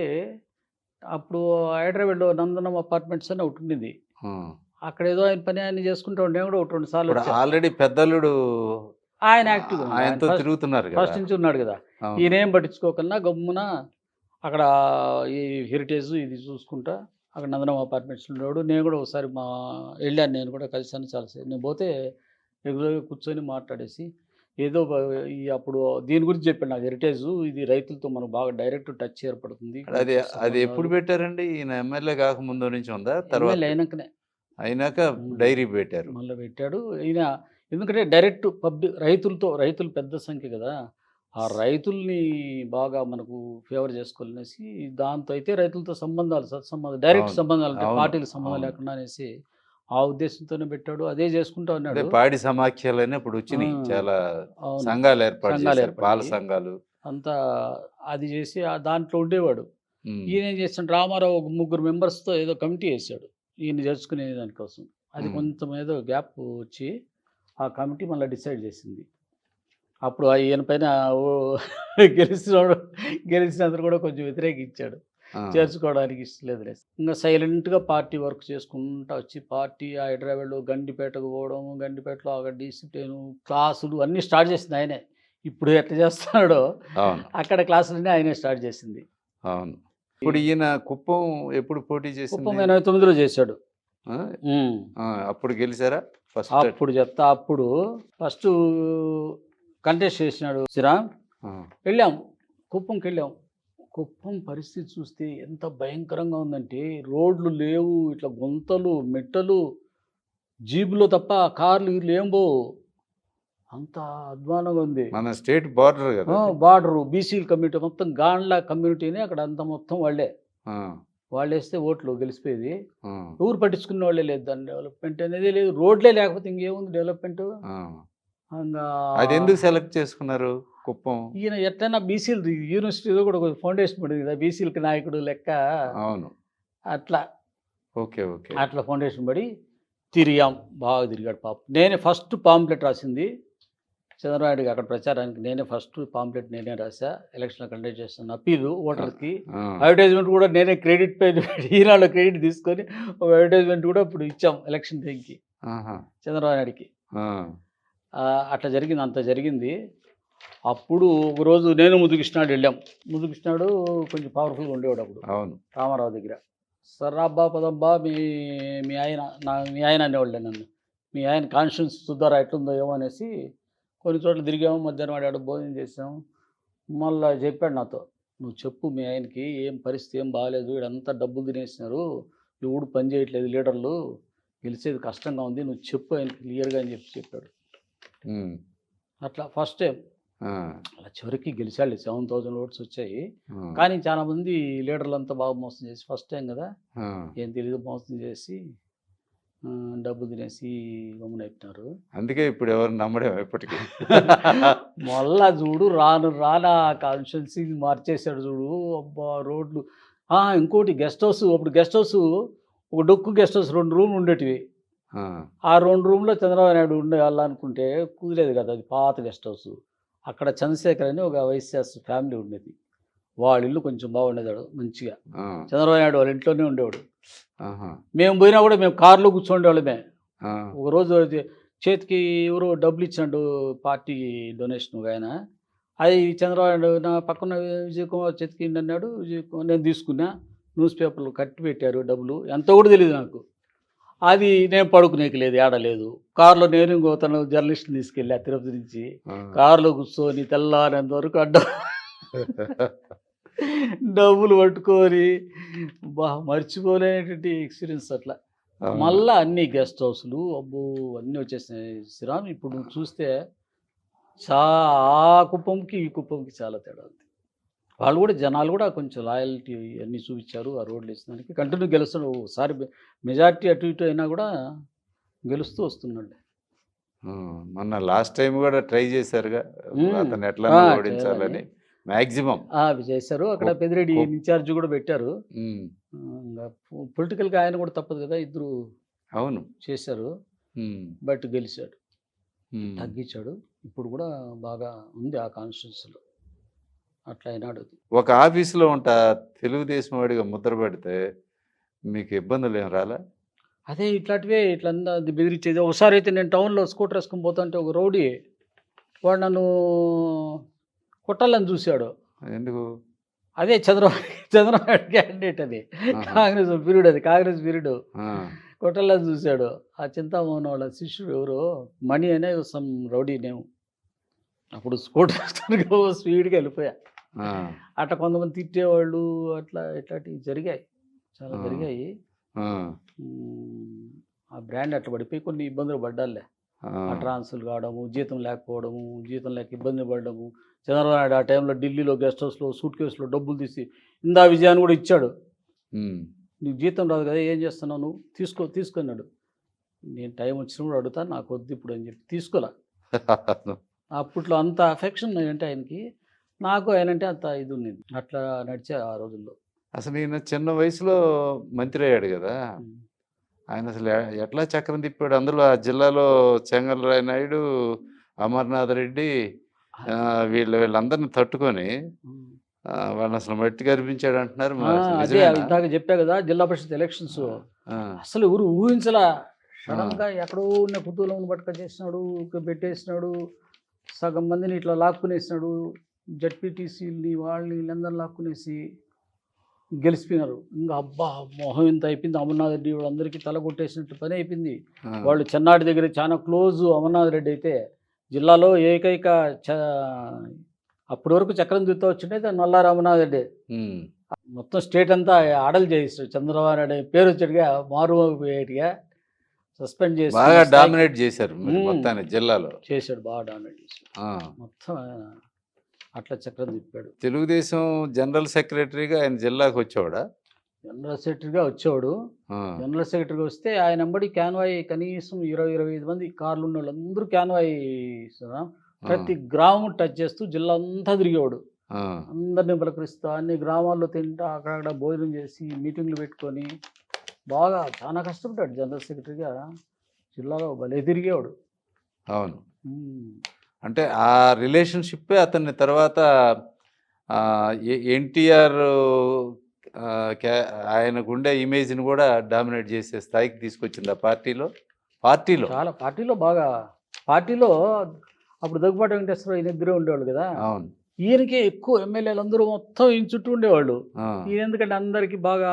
అప్పుడు హైదరాబాద్లో నందనం అపార్ట్మెంట్స్ అని ఒకటి ఉండింది. ఆ. అక్కడ ఏదో ఆయన పని ఆయన చేసుకుంటూ ఉండే, నేను కూడా ఒకటి 2 సార్లు ఇప్పుడు వచ్చా. ఆల్రెడీ పెద్దలుడు ఆయన యాక్టివ్గా ఉన్నాడు. ఆయన ఆయనతో ఫస్ట్ తిరుగుతున్నారు కదా. ఫస్ట్ నుంచి ఉన్నాడు కదా. అవును. ఈయనేం పట్టించుకోకుండా గమ్మున అక్కడ ఈ హెరిటేజ్ ఇది చూసుకుంటా అక్కడ నందనం అపార్ట్మెంట్స్లో ఉండేవాడు. నేను కూడా ఒకసారి వెళ్ళాను, నేను కూడా కలిసాను చాలాసేపు. నేను పోతే రెగ్యులర్గా కూర్చొని మాట్లాడేసి ఏదో ఈ అప్పుడు దీని గురించి చెప్పాడు నాకు. హెరిటేజ్ ఇది రైతులతో మనకు బాగా డైరెక్ట్ టచ్ ఏర్పడుతుంది. అది అది ఎప్పుడు పెట్టారండి? ఈయన ఎమ్మెల్యే కాకముందు నుంచి ఉందా? తర్వాత ఎమ్మెల్యే అయినాకనే అయినాక డైరీ పెట్టారు. మళ్ళీ పెట్టాడు ఈయన. ఎందుకంటే డైరెక్ట్ రైతులు పెద్ద సంఖ్య కదా, ఆ రైతుల్ని బాగా మనకు ఫేవర్ చేసుకోవాలనేసి దాంతో అయితే రైతులతో సంబంధాలు సత్సంబంధాలు డైరెక్ట్ అవును. సంబంధాలు అంటే అవును. పార్టీల సంబంధం అవును. లేకుండా అనేసి ఆ ఉద్దేశంతోనే పెట్టాడు. అదే చేసుకుంటా అంటే ఉన్నాడు. పాడి సమాఖ్యలని ఇప్పుడు వచ్చినాయి ఆ, చాలా అవును. సంఘాలు ఏర్పాటు సంఘాలు చేశారు, పాల ఏర్పడ్డాయి. సంఘాలు. అంతా అది చేసి దాంట్లో ఉండేవాడు. ఉమ్. ఈయన ఏం చేస్తాడు, రామారావు ఒక 3 మెంబర్స్తో ఏదో కమిటీ వేసాడు ఈయన జరుచుకునే దానికోసం. అది కొంచెం ఏదో గ్యాప్ వచ్చి ఆ కమిటీ మళ్ళీ డిసైడ్ చేసింది. అప్పుడు ఈయన పైన గెలిచినందుకు కూడా కొంచెం వ్యతిరేకించాడు. ఆ. చేర్చుకోవడానికి ఇష్టం లేదు. ఇంకా సైలెంట్గా పార్టీ వర్క్ చేసుకుంటా వచ్చి పార్టీ హైదరాబాద్లో గండిపేటకు పోవడం, గండిపేటలో అక్కడ డిసిప్లిన్ క్లాసులు అన్నీ స్టార్ట్ చేసింది ఆయనే. ఇప్పుడు ఎట్లా చేస్తున్నాడో అవును. అక్కడ క్లాసులన్నీ ఆయనే స్టార్ట్ చేసింది. అవును. ఇప్పుడు ఈయన కుప్పం ఎప్పుడు పోటీ కుప్పం చేసింది? 89లో చేశాడు. ఆ? ఉమ్. ఆ, అప్పుడు గెలిచారా ఫస్ట్? అప్పుడు చెప్తా, అప్పుడు ఫస్ట్ కంటెస్ట్ చేసినాడు శ్రీరామ్. ఆ. వెళ్ళాం, కుప్పంకి వెళ్ళాం. కుప్పం పరిస్థితి చూస్తే ఎంత భయంకరంగా ఉందంటే రోడ్లు లేవు, ఇట్లా గుంతలు మెట్టలు, జీబులో తప్ప కార్లు ఇర్లు ఏం పోవు, అంత అధ్వానంగా ఉంది. మన స్టేట్ బార్డర్ కదా అది. బార్డరు బీసీ కమ్యూనిటీ మొత్తం గాండ్ల కమ్యూనిటీని అక్కడ అంతా మొత్తం వాళ్ళే. ఆ. వాళ్ళు వేస్తే ఓట్లు గెలిచిపోయేది. ఆ. ఊరు పట్టించుకునే వాళ్ళే లేదు, దాని డెవలప్మెంట్ అనేది లేదు. రోడ్లే లేకపోతే ఇంకేముంది డెవలప్మెంట్. ఆ. ఇంకా అది ఎందుకు సెలెక్ట్ చేసుకున్నారు కుప్పం? ఈయన ఎట్లయినా బీసీలు యూనివర్సిటీలో కూడా ఒక ఫౌండేషన్ పడింది కదా, బీసీలకి నాయకుడు లెక్క. అవును. అట్లా ఓకే. ఓకే. అట్లా ఫౌండేషన్ పడి తిరిగాం, బాగా తిరిగాడు పాపం. నేనే ఫస్ట్ పాంప్లెట్ రాసింది చంద్రబాబు నాయుడుకి అక్కడ ప్రచారానికి. నేనే ఫస్ట్ పాంప్లెట్ నేనే రాసా. ఎలక్షన్ కండక్ట్ చేస్తాను అప్పీలు ఓటర్కి. ఆ. అడ్వర్టైజ్మెంట్ కూడా నేనే క్రెడిట్ పేరు ఈనాడు క్రెడిట్ తీసుకొని ఒక అడ్వర్టైజ్మెంట్ కూడా ఇప్పుడు ఇచ్చాం ఎలక్షన్ టైంకి ఆహా. చంద్రబాబు నాయుడుకి. ఆ. అట్లా జరిగింది, అంత జరిగింది. అప్పుడు ఒకరోజు నేను ముదుకృష్ణాడు వెళ్ళాం. ముదుకృష్ణాడు కొంచెం పవర్ఫుల్గా ఉండేవాడు అప్పుడు అవును. రామారావు దగ్గర. సర్రాబ్బా పదబ్బా మీ ఆయన మీ ఆయన అనేవాళ్ళే నన్ను. మీ ఆయన కాన్షియన్స్ చూద్దారా ఎట్లుందో ఏమో అనేసి కొన్ని చోట్ల తిరిగాము. మధ్యాహ్నం వాడాడు, భోజనం చేసాము. మళ్ళీ చెప్పాడు నాతో, నువ్వు చెప్పు మీ ఆయనకి ఏం పరిస్థితి ఏం బాగాలేదు, వీడంతా డబ్బులు తినేసినారు, ఎవడు పని చేయట్లేదు, లీడర్లు గెలిచేది కష్టంగా ఉంది, నువ్వు చెప్పు ఆయనకి క్లియర్గా అని చెప్పాడు. ఉమ్. అట్లా ఫస్ట్ టైం ఆ. అలా చివరికి గెలిచాడు. 7,000 ఓట్స్ వచ్చాయి. ఆ. కానీ చాలామంది లీడర్లు అంతా బాగా మోసం చేసి, ఫస్ట్ టైం కదా ఆ. ఏం తెలియదు, మోసం చేసి డబ్బు తినేసి గమ్మునైపోయినారు. అందుకే ఇప్పుడు ఎవరు నమ్మడం ఎప్పటికీ. మళ్ళా చూడు రానా కాన్స్టిట్యున్సీ మార్చేశాడు చూడు. అబ్బా రోడ్లు. ఇంకోటి గెస్ట్ హౌస్. అప్పుడు గెస్ట్ హౌస్ ఒక డొక్కు గెస్ట్ హౌస్ 2 రూమ్లు ఉండేటివి. ఆ. ఆ 2 రూమ్లో చంద్రబాబు నాయుడు ఉండాలనుకుంటే కుదిరేది కదా, అది పాత గెస్ట్ హౌస్. అక్కడ చంద్రశేఖర్ అని ఒక వైశ్యాస్ ఫ్యామిలీ ఉండేది. వాళ్ళ ఇల్లు కొంచెం బాగుండేదాడు మంచిగా. ఆ. చంద్రబాబు నాయుడు వాళ్ళ ఇంట్లోనే ఉండేవాడు. ఆహా. మేము పోయినా కూడా మేము కారులో కూర్చోండేవాళ్ళమే. ఆ. ఒకరోజు చేతికి ఎవరో డబ్బులు ఇచ్చినాడు పార్టీ డొనేషన్ ఒక ఆయన. అది చంద్రబాబు నాయుడు నా పక్కన విజయ్ కుమార్ చేతికి అన్నాడు. నేను తీసుకున్నా. న్యూస్ పేపర్లు కట్టి పెట్టారు డబ్బులు, ఎంతో కూడా తెలియదు నాకు. అది నేను పడుకునేకి లేదు, ఏడలేదు. కారులో నేను ఇంకో తను జర్నలిస్ట్ని తీసుకెళ్ళా తిరుపతి నుంచి. ఆ. కారులో కూర్చొని తెల్లారేంత వరకు డబ్బులు పట్టుకొని మర్చిపోలేనటువంటి ఎక్స్పీరియన్స్ అట్లా. అవును. మళ్ళా అన్ని గెస్ట్ హౌస్లు అబ్బో అన్నీ వచ్చేసినాయి శ్రీరామ్. ఇప్పుడు చూస్తే ఆ కుప్పంకి ఈ కుప్పంకి చాలా తేడా ఉంది. వాళ్ళు కూడా జనాలు కూడా కొంచెం లాయల్టీ అన్నీ చూపించారు. ఆ రోడ్లు వేసినానికి కంటిన్యూ గెలుస్తున్నాడు. ఒకసారి మెజార్టీ అటు ఇటు అయినా కూడా గెలుస్తూ వస్తున్నాడు. ఆ. మొన్న లాస్ట్ టైం కూడా ట్రై చేశారుగా అతను ఎట్లా ఓడించాలని మ్యాక్సిమం. అవి చేశారు. అక్కడ పెద్దిరెడ్డి ఇన్ఛార్జ్ కూడా పెట్టారు. పొలిటికల్గా ఆయన కూడా తప్పదు కదా, ఇద్దరు అవును చేశారు. బట్ గెలిచాడు, తగ్గించాడు. ఇప్పుడు కూడా బాగా ఉంది ఆ కాన్స్టిట్యూన్సీలో. అట్లా అయినాడు. ఒక ఆఫీసులో ఉంటా తెలుగుదేశం వాడిగా ముద్ర పెడితే మీకు ఇబ్బందులు ఏం రాలా? అదే ఇట్లాంటివే ఇట్లా అది బెదిరించేది. ఒకసారి అయితే నేను టౌన్‌లో స్కూటర్ ఏసుకొని పోతుంటే ఒక రౌడీ వాడు నన్ను కొట్టాలని చూసాడు. ఎందుకు? అదే చంద్రబాబు నాయుడు క్యాండిడేట్ అది. ఆహా! కాంగ్రెస్ పీరియడ్ అది. కాంగ్రెస్ పీరియడ్. ఆ! కొట్టాలని చూసాడు. ఆ చింతామోహన్ వాళ్ళ శిష్యుడు ఎవరో మణి అనే సమ్ రౌడీ నేమ్. అప్పుడు స్కూటర్ ఏసుకొని స్పీడ్‌గా వెళ్ళిపోయా. ఆ! అట్లా కొంతమంది తిట్టేవాళ్ళు అట్లా ఇట్లాంటివి జరిగాయి. చాలా ఆ! జరిగాయి. ఆ! ఆ బ్రాండ్ అట్లా పడిపోయి కొన్ని ఇబ్బందులు పడ్డానులే. ఆ! ఆ ట్రాన్స్‌ఫర్‌లు కావడము, జీతం లేకపోవడము, జీతం లేక ఇబ్బంది పడడము. చంద్రబాబు నాయుడు ఆ టైంలో ఢిల్లీలో గెస్ట్ హౌస్‌లో సూట్ కేస్‌లో డబ్బులు తీసి ఇందా విజయ్ అని కూడా ఇచ్చాడు. హ్మ్. "నీకు జీతం రాదు కదా! ఏం చేస్తున్నావు నువ్వు? తీసుకో" అన్నాడు. నేను టైం వచ్చినప్పుడు అడుగుతాను. నాకొద్దు ఇప్పుడు అని చెప్పి తీసుకోలే. అప్పట్లో అంత అఫెక్షన్ అంటే ఆయనకి. నాకు ఆయనంటే అంత ఇది ఉన్నింది. అట్లా నడిచా ఆ రోజుల్లో. అసలు ఈయన చిన్న వయసులో మంత్రి అయ్యాడు గదా! హ్మ్. ఆయన అసలు ఎట్లా చక్రం తిప్పాడు? అందులో ఆ జిల్లాలో చెంగల్రాయ నాయుడు, అమర్నాథ్ రెడ్డి వీళ్ళందరిని తట్టుకొని హ్మ్. వాళ్ళని అసలు మట్టి కరిపించాడు అంటున్నారు. ఆ! మరి అసలు అదే నిజమేనా? ఇందాక చెప్పా కదా! జిల్లా పరిషత్ ఎలక్షన్స్. ఆ! అసలు ఎవరు ఊహించలా. ఆ! సడెన్‌గా ఎక్కడో ఉన్న కుతూహలం పట్టుకొచ్చేసినాడు. పెట్టేసినాడు. సగం మందిని ఇట్లా లాక్కునేసినాడు. జడ్పీటీసీలని వాళ్ళని వీళ్ళందరిని లాక్కునేసి గెలిచిపోయినారు. ఇంక అబ్బా! మొహం ఇంత అయిపోయింది. అమర్నాథ్ రెడ్డి వాళ్ళందరికీ తల కొట్టేసినట్టు పని అయిపోయింది. ఆ! వాళ్ళు చెన్నాడి దగ్గర చాలా క్లోజు అమర్నాథ్ రెడ్డి అయితే. జిల్లాలో ఏకైక చ అప్పటి వరకు చక్రం తిప్పుతా వచ్చిండేది నల్లా అమర్నాథ్ రెడ్డే. హ్మ్. మొత్తం స్టేట్ అంతా ఆడలు చేయిస్తాడు. చంద్రబాబు నాయుడు పేరు వచ్చేట్టుగా మారుమోగిపోయేట్టుగా సస్పెండ్ బాగా చేసుకునే స్థాయికి డామినేట్ చేశారు మరి హ్మ్. మొత్తాన్ని జిల్లాలో. చేశాడు. బాగా డామినేట్ చేశాడు. ఆ! మొత్తం అట్లా చక్రం తిప్పాడు. తెలుగుదేశం జనరల్ సెక్రటరీగా ఆయన జిల్లాకొచ్చేవాడా? జనరల్ సెక్రటరీగా వచ్చేవాడు. ఆ! జనరల్ సెక్రటరీగా వస్తే ఆయన వెంబడి కాన్వాయ్ కనీసం 20, 25 మంది కార్లు ఉన్నోళ్ళందరూ కాన్వాయ్ ఆ! ప్రతి గ్రామం టచ్ చేస్తూ జిల్లా అంతా తిరిగేవాడు. ఆ! అందరిని పలకరిస్తూ అన్ని గ్రామాల్లో తింటా అక్కడక్కడ భోజనం చేసి మీటింగ్లు పెట్టుకొని బాగా చాలా కష్టపడ్డాడు జనరల్ సెక్రటరీగా. జిల్లాలో భలే తిరిగేవాడు. అవును. హ్మ్. అంటే ఆ రిలేషన్‌షిప్పే అతన్ని తర్వాత ఎన్టీఆర్ క్యా ఆయనకుండే ఇమేజ్‌ని గూడా డామినేట్ చేసే స్థాయికి తీసుకొచ్చిందా పార్టీలో? పార్టీలో. చాలా పార్టీలో అప్పుడు దగ్గుబాటి వెంకటేశ్వరరావు ఈయన ఇద్దరే ఉండేవాళ్ళు కదా! అవును. ఈయనకే ఎక్కువ ఎమ్మెల్యేలందరూ మొత్తం ఈయన చుట్టూ ఉండేవాళ్ళు. ఆ! ఈయన ఎందుకంటే అందరికీ బాగా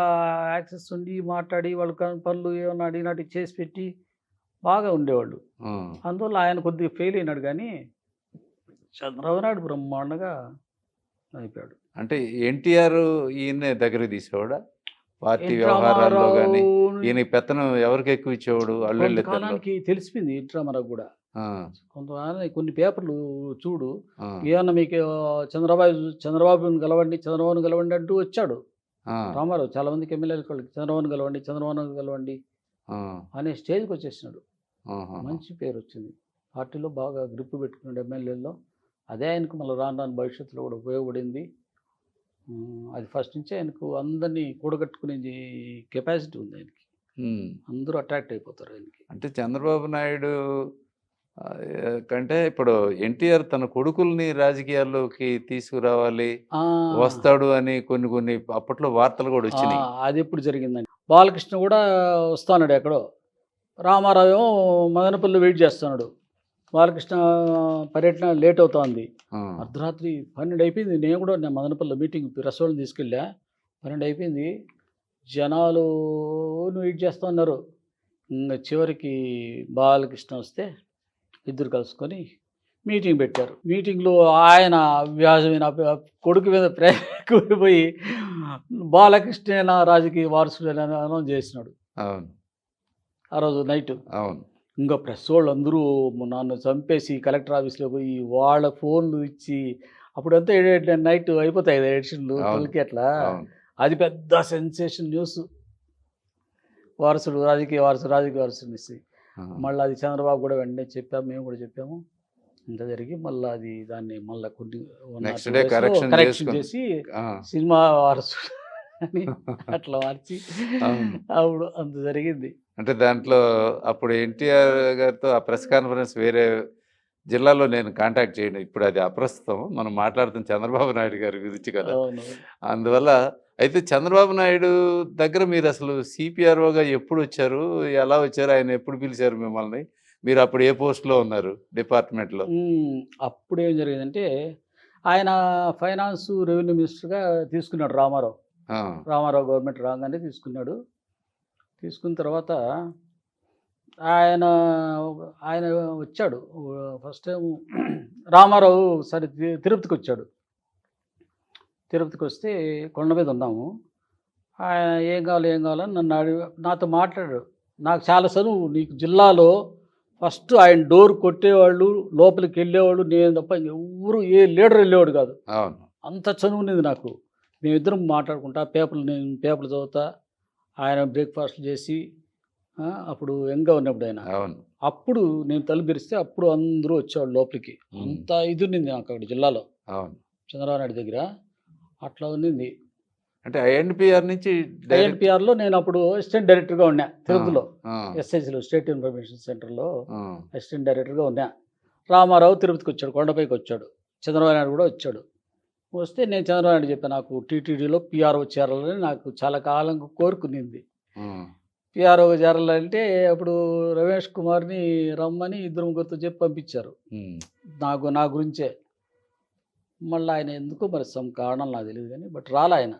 యాక్సెస్ ఉండి మాట్లాడి వాళ్ళ పనులు ఏమన్నా అడిగినట్టు చేసి పెట్టి బాగా ఉండేవాళ్ళు. ఆ! అందువల్ల అందువల్ల ఆయన కొద్దిగా ఫెయిల్ అయినాడు గానీ, చంద్రబాబు నాయుడు బ్రహ్మాండంగా అయిపోయాడు. అంటే ఎన్టీఆర్ ఈయన్నే దగ్గరికి తీసేవాడా? పార్టీ ఎన్టీ వ్యవహారాల్లో గాని, రామారావుని ఈయనకి పెత్తనం ఎవరికి ఎక్కువ ఇచ్చేవాడు అల్లుళ్ళిద్దరిలో? కొంతకాలానికి తెలిసిపోయింది ఎన్టీ రామారావుకి గూడా. ఆ! కొంతకాలానికి కొన్ని పేపర్లు చూడు. ఆ! ఏమన్నా మీకు చంద్రబాబుని గెలవండి అంటూ వచ్చాడు. ఆ! రామారావు చాలా మందికి ఎమ్మెల్యేలకి చంద్రబాబుని గెలవండి ఆ! అనే స్టేజ్‌కి వచ్చేసినాడు. ఆహాహా! మంచి పేరొచ్చింది. పార్టీలో బాగా గ్రిప్ పెట్టుకున్నాడు ఎమ్మెల్యేల్లో. అదే ఆయనకు మళ్ళీ రాను రాను భవిష్యత్తులో కూడా ఉపయోగపడింది. అది ఫస్ట్ నుంచే ఆయనకు అందరినీ కూడగట్టుకునే కెపాసిటీ ఉంది ఆయనకి. హ్మ్. అందరూ అట్రాక్ట్ అయిపోతారు ఆయనకి. అంటే చంద్రబాబు నాయుడు కంటే ఇప్పుడు ఎన్టీఆర్ తన కొడుకుల్ని రాజకీయాల్లోకి తీసుకురావాలి, ఆ! వస్తాడు అని కొన్ని కొన్ని అప్పట్లో వార్తలు గూడా ఆ! వచ్చినియి. అదెప్పుడు జరిగిందండి. బాలకృష్ణ కూడా వస్తాన్నాడు ఎక్కడో. రామారావు ఏమో మదనపల్లిలో వెయిట్ చేస్తున్నాడు. బాలకృష్ణ పర్యటన లేట్ అవుతోంది. ఆ! అర్ధరాత్రి 12 అయిపోయింది. నేను మదనపల్లిలో మీటింగ్ ప్రెస్ వాళ్ళని తీసుకెళ్ళా. 12 అయిపోయింది. జనాలు వెయిట్ చేస్తా ఉన్నారు. ఇంగ చివరికి బాలకృష్ణ వస్తే ఇద్దరు కలుసుకొని మీటింగ్ పెట్టారు. మీటింగ్‌లో ఆయన వ్యాసమైన కొడుకు మీద ప్రేమ ఎక్కువైపోయి బాలకృష్ణే నా రాజకీయ వారసుడని అనౌన్స్ చేసినాడు. అవును. ఆ రోజు నైటు. అవును. ఇంక ప్రెస్సోళ్ళందరూ నన్ను చంపేసి కలెక్టర్ ఆఫీస్‌లో పోయి వాళ్ళ ఫోన్‌లు ఇచ్చి అప్పుడంతా నైట్ అయిపోతాయి కదా ఎడిషన్‌లు అవును. 12కి అట్లా. అవును. అది పెద్ద సెన్సేషన్ న్యూస్. రాజకీయ వారసుడు అనేసి. ఆ! మళ్ళా అది చంద్రబాబు కూడా వెంటనే చెప్పాము. మేము కూడా చెప్పాము. ఇంత జరిగి మళ్ళా దాన్ని మళ్ళా కొన్ని 1 ఆర్ నెక్స్ట్ 2 డే డేస్‌లో కరెక్షన్ కరెక్షన్ చేసుకొని. చేసి ఆ! సినిమా వారసుడు అని అట్లా మార్చి అవును. అప్పుడు అంత జరిగింది. అంటే దాంట్లో అప్పుడు ఎన్టీఆర్ గారితో ఆ ప్రెస్ కాన్ఫరెన్స్ వేరే జిల్లాలో నేను కాంటాక్ట్ చేయను. ఇప్పుడు అది అప్రస్తుతం. మనం మాట్లాడుతున్న చంద్రబాబు నాయుడు గారి గురించి కదా! అవును. అందువల్ల అయితే చంద్రబాబు నాయుడు దగ్గర మీరసలు సిపిఆర్ఓగా ఎప్పుడొచ్చారు? ఎలా వచ్చారు? ఆయన ఎప్పుడు పిలిచారు మిమ్మల్ని? మీరప్పుడు ఏ పోస్ట్‌లో ఉన్నారు డిపార్ట్‌మెంట్‌లో? హ్మ్. అప్పుడేం జరిగిందంటే, ఆయన ఫైనాన్స్, రెవెన్యూ మినిస్టర్‌గా తీసుకున్నాడు రామారావు. ఆ! రామారావు గవర్నమెంట్ రాగానే తీసుకున్నాడు. తీసుకున్న తర్వాత ఆయన ఆయన వచ్చాడు. ఫస్ట్ టైము రామారావు ఒకసారి తిరుపతికొచ్చాడు. తిరుపతికొస్తే కొండ మీద ఉన్నాము. ఆయన ఏం కావాలి, ఏం కావాలని నన్ను నాతో మాట్లాడాడు. నాకు చాలా చనువు. నీకు జిల్లాలో ఫస్ట్ ఆయన డోర్ కొట్టేవాళ్ళు, లోపలికెళ్ళేవాళ్ళు నేను తప్ప ఇంకెవ్వరు ఏ లీడర్ వెళ్ళేవాడు కాదు. అవును. అంత చనువుండేది నాకు. మేమిద్దరం మాట్లాడుకుంటా నేను పేపర్లు చదువుతా, ఆయన బ్రేక్‌ఫాస్ట్‌లు చేసి అప్పుడు యంగ్‌గా ఉన్నప్పుడు ఆయన. అవును. అప్పుడు నేను తలుపు తెరిస్తే అప్పుడు అందరూ వచ్చేవాళ్ళు లోపలికి. హ్మ్. అంత ఇది ఉండింది నాకు అక్కడ జిల్లాలో. అవును. చంద్రబాబు నాయుడు దగ్గర. అట్లా ఉండింది. అంటే ఐఎన్‌పిఆర్ నుంచి డైరెక్ట్ ఐఎన్‌పిఆర్‌లో నేనప్పుడు అసిస్టెంట్ డైరెక్టర్‌గా ఉన్నా తిరుపతిలో. ఆ! ఎస్ఐసిలో స్టేట్ ఇన్ఫర్మేషన్ సెంటర్‌లో ఆ! అసిస్టెంట్ డైరెక్టర్‌గా ఉన్నా. రామారావు తిరుపతికొచ్చాడు. కొండపైకొచ్చాడు. చంద్రబాబు నాయుడు కూడా వచ్చాడు. వస్తే నేను చంద్రబాబు నాయుడు చెప్పా. నాకు టీటీడీలో పీఆర్ఓ చేరాలని నాకు చాలా కాలంగా కోరుకునింది. హ్మ్. పీఆర్ఓగా చేరాలంటే అప్పుడు రమేష్ కుమార్‌ని రమ్మని ఇద్దరు ముగ్గురితో చెప్పి పంపించారు. హ్మ్. నా గురించే. మళ్ళా ఆయన ఎందుకో మరి సమ్ కారణం నాకు తెలీదు గానీ రాలే ఆయన.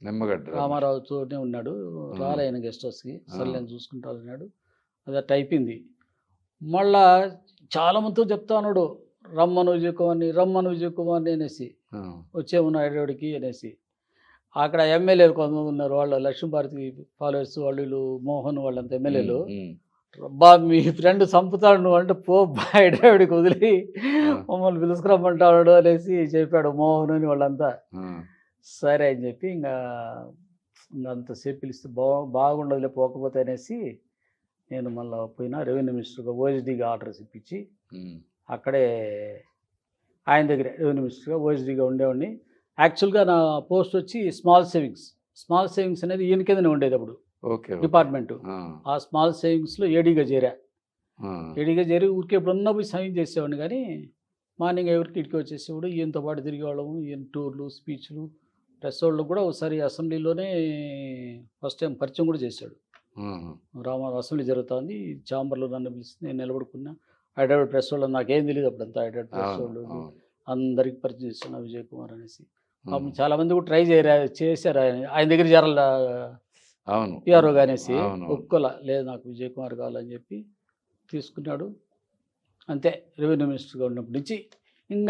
నిమ్మగడ్డ రమేష్. రామారావుతోనే ఉన్నాడు. రాలే ఆయన గెస్ట్ హౌస్‌కి. సర్లే నేను చూసుకుంటాను అన్నాడు. అది అట్ట అయిపోయింది. మళ్ళా చాలా మందితో చెప్తా ఉన్నాడు. రమ్మను విజయ్ కుమార్‌ని అనేసి. ఆ! వచ్చేమను హైదరాబాద్‌కి అనేసి. అక్కడ ఎమ్మెల్యేలు కొంతమంది ఉన్నారు. వాళ్ళు లక్ష్మీభారతి ఫాలోవర్స్ వాళ్ళు వీళ్ళు మోహన్ వాళ్ళంతా ఎమ్మెల్యేలు. హ్మ్. "అబ్బా! మీ ఫ్రెండ్ చంపుతాడు నువ్వంటే పో అబ్బా హైదరాబాద్‌కి వదిలి ఆ! మమ్మల్ని పిలుచుకురమ్మంటాడు" అనేసి చెప్పాడు మోహన్ అని వాళ్ళంతా. ఆ! సరే అని చెప్పి అంతసేపు పిలిస్తే బాగుండదులే పోకపోతే అనేసి నేను మళ్ళా పోయినా రెవెన్యూ మినిస్టర్‌గా ఓఎస్‌డీగా ఆర్డర్స్ ఇప్పించి హ్మ్. అక్కడే ఆయన దగ్గరే రెవెన్యూ మినిస్టర్‌గా ఓఎస్‌డీగా ఉండేవాడిని. యాక్చువల్‌గా నా పోస్ట్ వచ్చి స్మాల్ సేవింగ్స్. స్మాల్ సేవింగ్స్ అనేది ఈయన కిందనే ఉండేది అప్పుడు ఓకే. ఓకే. డిపార్ట్మెంటు. ఆ! ఆ స్మాల్ సేవింగ్స్‌లో ఏడీగా చేరా. ఆ! ఏడీగా చేరి ఊరికే ఎప్పుడన్నా పోయి సైన్ చేసేవాడిని కానీ మార్నింగ్ ఎవరికి ఇంటికి వచ్చేసేవాడు. ఈయనతో పాటు తిరిగేవాళ్ళము. ఈయన టూర్లు, స్పీచ్‌లు ప్రెస్ వాళ్ళకి కూడా ఒకసారి అసెంబ్లీలోనే ఫస్ట్ టైం పరిచయం కూడా చేశాడు. ఆహా! రామారావు అసెంబ్లీ జరుగుతోంది. ఛాంబర్‌లో నన్ను పిలిచి నేను నిలబడుకున్నా. హైదరాబాద్ ప్రెస్ వాళ్ళు నాకేం తెలీదు అప్పుడంతా హైదరాబాద్ ప్రెస్ అవును. వాళ్ళు అవును. అందరికి పరిచయం చేస్తున్నా విజయ్ కుమార్ అనేసి. పాపం హ్మ్. చాలామంది కూడా ట్రై చేశారు ఆయన దగ్గర చేరాలా అవును. పీఆర్ఓగా అనేసి. అవునవును. ఒప్పుకోలా. లేదు నాకు విజయ్ కుమార్ కావాలని చెప్పి తీసుకున్నాడు. అంతే రెవెన్యూ మినిస్టర్‌గా ఉన్నప్పటి నుంచి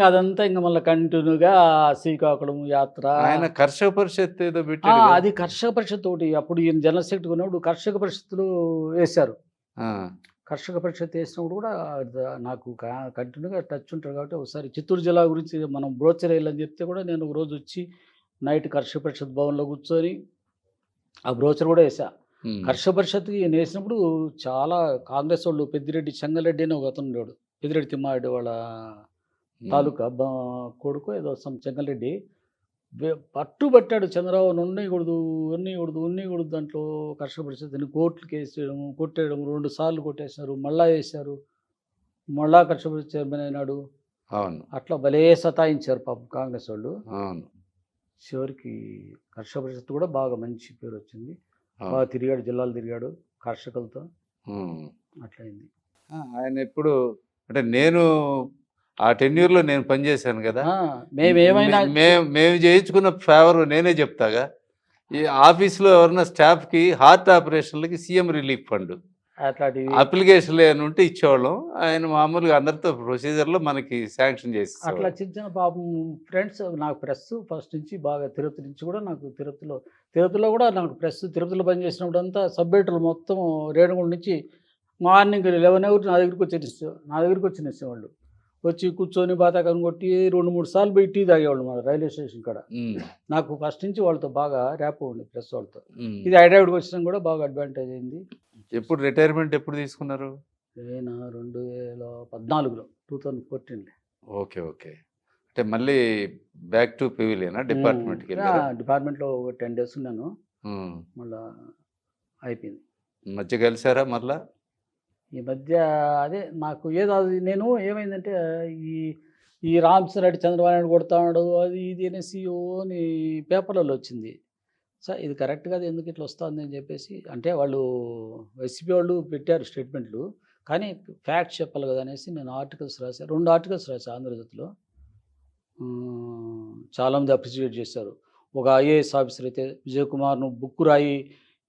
అదంతా మళ్ళీ కంటిన్యూగా శ్రీకాకుళం యాత్ర. ఆయన కర్షక పరిషత్ ఏదో పెట్టాడు కదా! అది కర్షక పరిషత్ ఒకటి. అప్పుడు ఈయన జనరల్ సెక్రటరీగా ఉన్నప్పుడు కర్షక పరిషత్తులు వేశారు. ఆ! కర్షక పరిషత్ వేసినప్పుడు కూడా నాకు కంటిన్యూగా టచ్ ఉంటాడు కాబట్టి ఒకసారి చిత్తూరు జిల్లా గురించి మనం బ్రోచర్ వేయాలని చెప్తే కూడా నేను ఒకరోజు వచ్చి నైట్ కర్షక పరిషత్ భవన్‌లో కూర్చొని ఆ బ్రోచర్ కూడా వేశా. హ్మ్. కర్షక పరిషత్‌కి ఈయన వేసినప్పుడు చాలా కాంగ్రెస్ వాళ్ళు పెద్దిరెడ్డి చెంగలరెడ్డి అని ఒకతను ఉండేవాడు. పెద్దిరెడ్డి తిమ్మారెడ్డి వాళ్ళ హ్మ్. తాలూకా కొడుకో ఏదో చెంగలరెడ్డి పట్టుబట్టాడు చంద్రబాబు ఉన్నీయకూడదు దాంట్లో కర్షక పరిషత్తుని కోర్టులు కేసేయడము, కొట్టేయడం 2 సార్లు కొట్టేశారు. మళ్ళా ఏశారు. మళ్ళా కర్షక పరిషత్ చైర్మన్ అయినాడు. అవును. అట్లా భలే సతాయించారు పాపం కాంగ్రెస్ వాళ్ళు. అవును. చివరికి కర్షక పరిషత్ కూడా బాగా మంచి పేరొచ్చింది. అవును. బాగా తిరిగాడు, జిల్లాలు తిరిగాడు కర్షకులతో. హ్మ్. అట్లయింది. ఆయన ఎప్పుడు అంటే నేను ఆ టెన్యూర్‌లో నేను పనిచేశాను గదా! మేమేమైనా మేము చేయించుకున్న ఫేవర్ నేనే చెప్తాగా. ఈ ఆఫీస్‌లో ఎవరైనా స్టాఫ్‌కి హార్ట్ ఆపరేషన్‌లకి సీఎం రిలీఫ్ ఫండ్ అట్లాంటివి అప్లికేషన్‌లు ఏమైనా ఉంటే ఇచ్చేవాళ్ళం. ఆయన మామూలుగా అందరితో ప్రొసీజర్‌లో మనకి శాంక్షన్ అట్లా చేసేసేవారు. చిన్న పాపం ఫ్రెండ్స్ నాకు ప్రెస్ ఫస్ట్ నుంచి బాగా తిరుపతి నుంచి కూడా నాకు తిరుపతిలో కూడా నాకు ప్రెస్ తిరుపతిలో పనిచేసినప్పుడంతా సబ్ ఎడిటర్లు మొత్తం రేణిగుంట నుంచి మార్నింగ్ 11 అవర్ నా దగ్గరికి వచ్చేసేవాళ్ళు. వచ్చి కూర్చొని బాతాకారం కొట్టి 2, 3 సార్లు పోయి టీ తాగేవాళ్ళు మన రైల్వే స్టేషన్ కాడ. హ్మ్. నాకు ఫస్ట్ నుంచి వాళ్ళతో బాగా ర్యాపో ఉంది ప్రెస్ వాళ్ళతో. హ్మ్. ఇది హైదరాబాద్‌కి వచ్చినా కూడా బాగా అడ్వాంటేజ్ అయింది. ఎప్పుడు రిటైర్మెంట్ ఎప్పుడు తీసుకున్నారు? నేను 2014లో 2014 ఓకే. ఓకే. అంటే మళ్ళీ బ్యాక్ టు పివిలియనా? డిపార్ట్మెంట్‌కెళ్లారా? డిపార్ట్మెంట్‌లో ఒక 10 డేస్ ఉన్నాను. హ్మ్. మళ్ళా అయిపోయింది. మధ్య కలిసారా మరలా? ఈ మధ్య అదే నాకు ఏదో అది నేను ఏమైందంటే ఈ ఈ రామచంద్రరెడ్డి చంద్రబాబు నాయుడు కొడతాడు అది ఇది అనేసి అని పేపర్లలో వచ్చింది. సార్ ఇది కరెక్ట్ కాదు, ఎందుకు ఇట్లా వస్తుంది అని చెప్పేసి అంటే వాళ్ళు వైసీపీ వాళ్ళు పెట్టారు స్టేట్మెంట్లు, కానీ ఫ్యాక్ట్స్ చెప్పాలి కదా అనేసి నేను ఆర్టికల్స్ రాశాను. 2 ఆర్టికల్స్ రాశాను ఆంధ్రజ్యోతిలో. చాలామంది అప్రిషియేట్ చేశారు. ఒక ఐఏఎస్ ఆఫీసర్ అయితే విజయ్ కుమార్ నువ్వు బుక్ రాయి,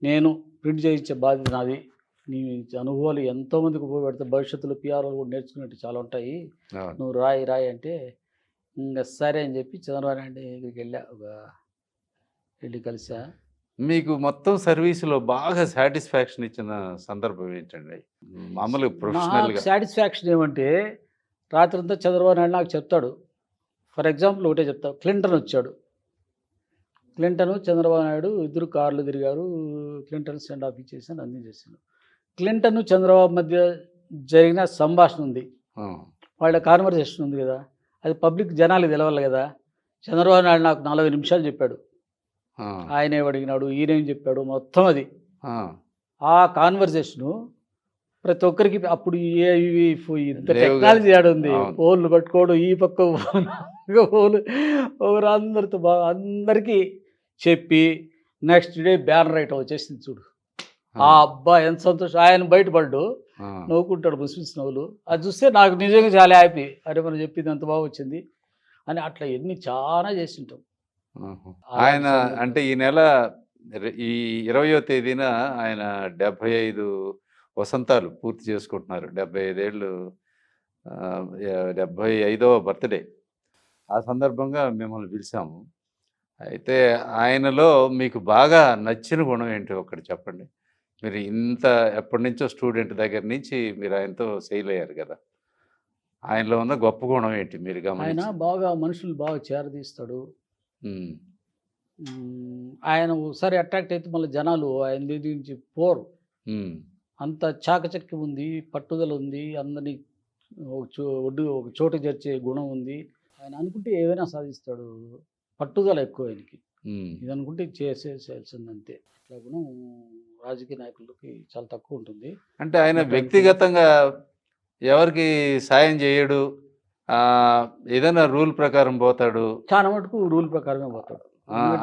నేను ప్రింట్ చేయించే బాధ్యత నాది, నీ అనుభవాలు ఎంతోమందికి ఉపయోగపడతాయి, భవిష్యత్తులో పిఆర్ఓలు కూడా నేర్చుకునేట్టు చాలా ఉంటాయి, నువ్వు రాయి అంటే ఇంకా సరే అని చెప్పి చంద్రబాబు నాయుడు దగ్గరికి వెళ్ళి కలిసా. మీకు మొత్తం సర్వీసులో బాగా సాటిస్ఫాక్షన్ ఇచ్చిన సందర్భం ఏంటండి? మామూలుగా ప్రొఫెషనల్గా సాటిస్ఫాక్షన్ ఏమంటే రాత్రంతా చంద్రబాబు నాయుడు నాకు చెప్తాడు. ఫర్ ఎగ్జాంపుల్ ఒకటే చెప్తా, క్లింటన్ వచ్చాడు. క్లింటన్ చంద్రబాబు నాయుడు ఇద్దరు కార్లు తిరిగారు. క్లింటన్ సెండ్ ఆఫ్ ఇచ్చేసాను, అన్నీ చేశాను. క్లింటన్ చంద్రబాబు మధ్య జరిగిన సంభాషణ ఉంది, వాళ్ళ కాన్వర్సేషన్ ఉంది కదా, అది పబ్లిక్ జనాలకు తెలవాలి కదా. చంద్రబాబు నాయుడు నాకు 40 నిమిషాలు చెప్పాడు, ఆయన ఏం అడిగినాడు, ఈయనేం చెప్పాడు, మొత్తం అది ఆ కాన్వర్సేషను ప్రతి ఒక్కరికి. అప్పుడు ఇంత టెక్నాలజీ ఆడుంది, ఫోన్లు పట్టుకోవడం, ఈ పక్క ఫోన్ అందరితో బాగా అందరికీ చెప్పి నెక్స్ట్ డే బ్యానర్ రైట్ వచ్చేసింది చూడు. ఆ అబ్బా ఎంత సంతోషం, ఆయన బయటపడ్డు నవ్వుకుంటాడు ముస్లిమ్స్ నవ్వులు, అది చూస్తే నాకు నిజంగా చాలా హ్యాపీ. అరే మనం చెప్పింది అంత బాగా వచ్చింది అని అట్లా ఎన్ని చాలా చేసింటాం. ఆయన అంటే ఈ నెల ఈ 20వ తేదీన ఆయన 75 వసంతాలు పూర్తి చేసుకుంటున్నారు. 75 ఏళ్ళు, 75వ బర్త్డే. ఆ సందర్భంగా మిమ్మల్ని పిలిచాము. అయితే ఆయనలో మీకు బాగా నచ్చిన గుణం ఏంటి ఒకటి చెప్పండి? మీరు ఇంత ఎప్పటి నుంచో స్టూడెంట్ దగ్గర నుంచి మీరు ఆయనతో సెయిల్ అయ్యారు కదా, ఆయనలో ఉన్న గొప్ప గుణం ఏంటి మీరు ఆయన గమనించి? బాగా మనుషులు బాగా చేరదీస్తాడు. ఆయన ఒకసారి అట్రాక్ట్ అయితే మళ్ళీ జనాలు ఆయన దగ్గర నుంచి పోరు. అంత చాకచక్యం ఉంది, పట్టుదల ఉంది, అందరినీ ఒక చోట చేర్చే గుణం ఉంది. ఆయన అనుకుంటే ఏవైనా సాధిస్తాడు. పట్టుదల ఎక్కువ ఆయనకి. ఇది అనుకుంటే చేసేయాల్సిందంతే. అట్లా గుణం రాజకీయ నాయకులకి చాలా తక్కువ ఉంటుంది. అంటే ఆయన వ్యక్తిగతంగా ఎవరికి సాయం చేయడు, ఏదైనా రూల్ ప్రకారం పోతాడు, చాలా మటుకు రూల్ ప్రకారమే పోతాడు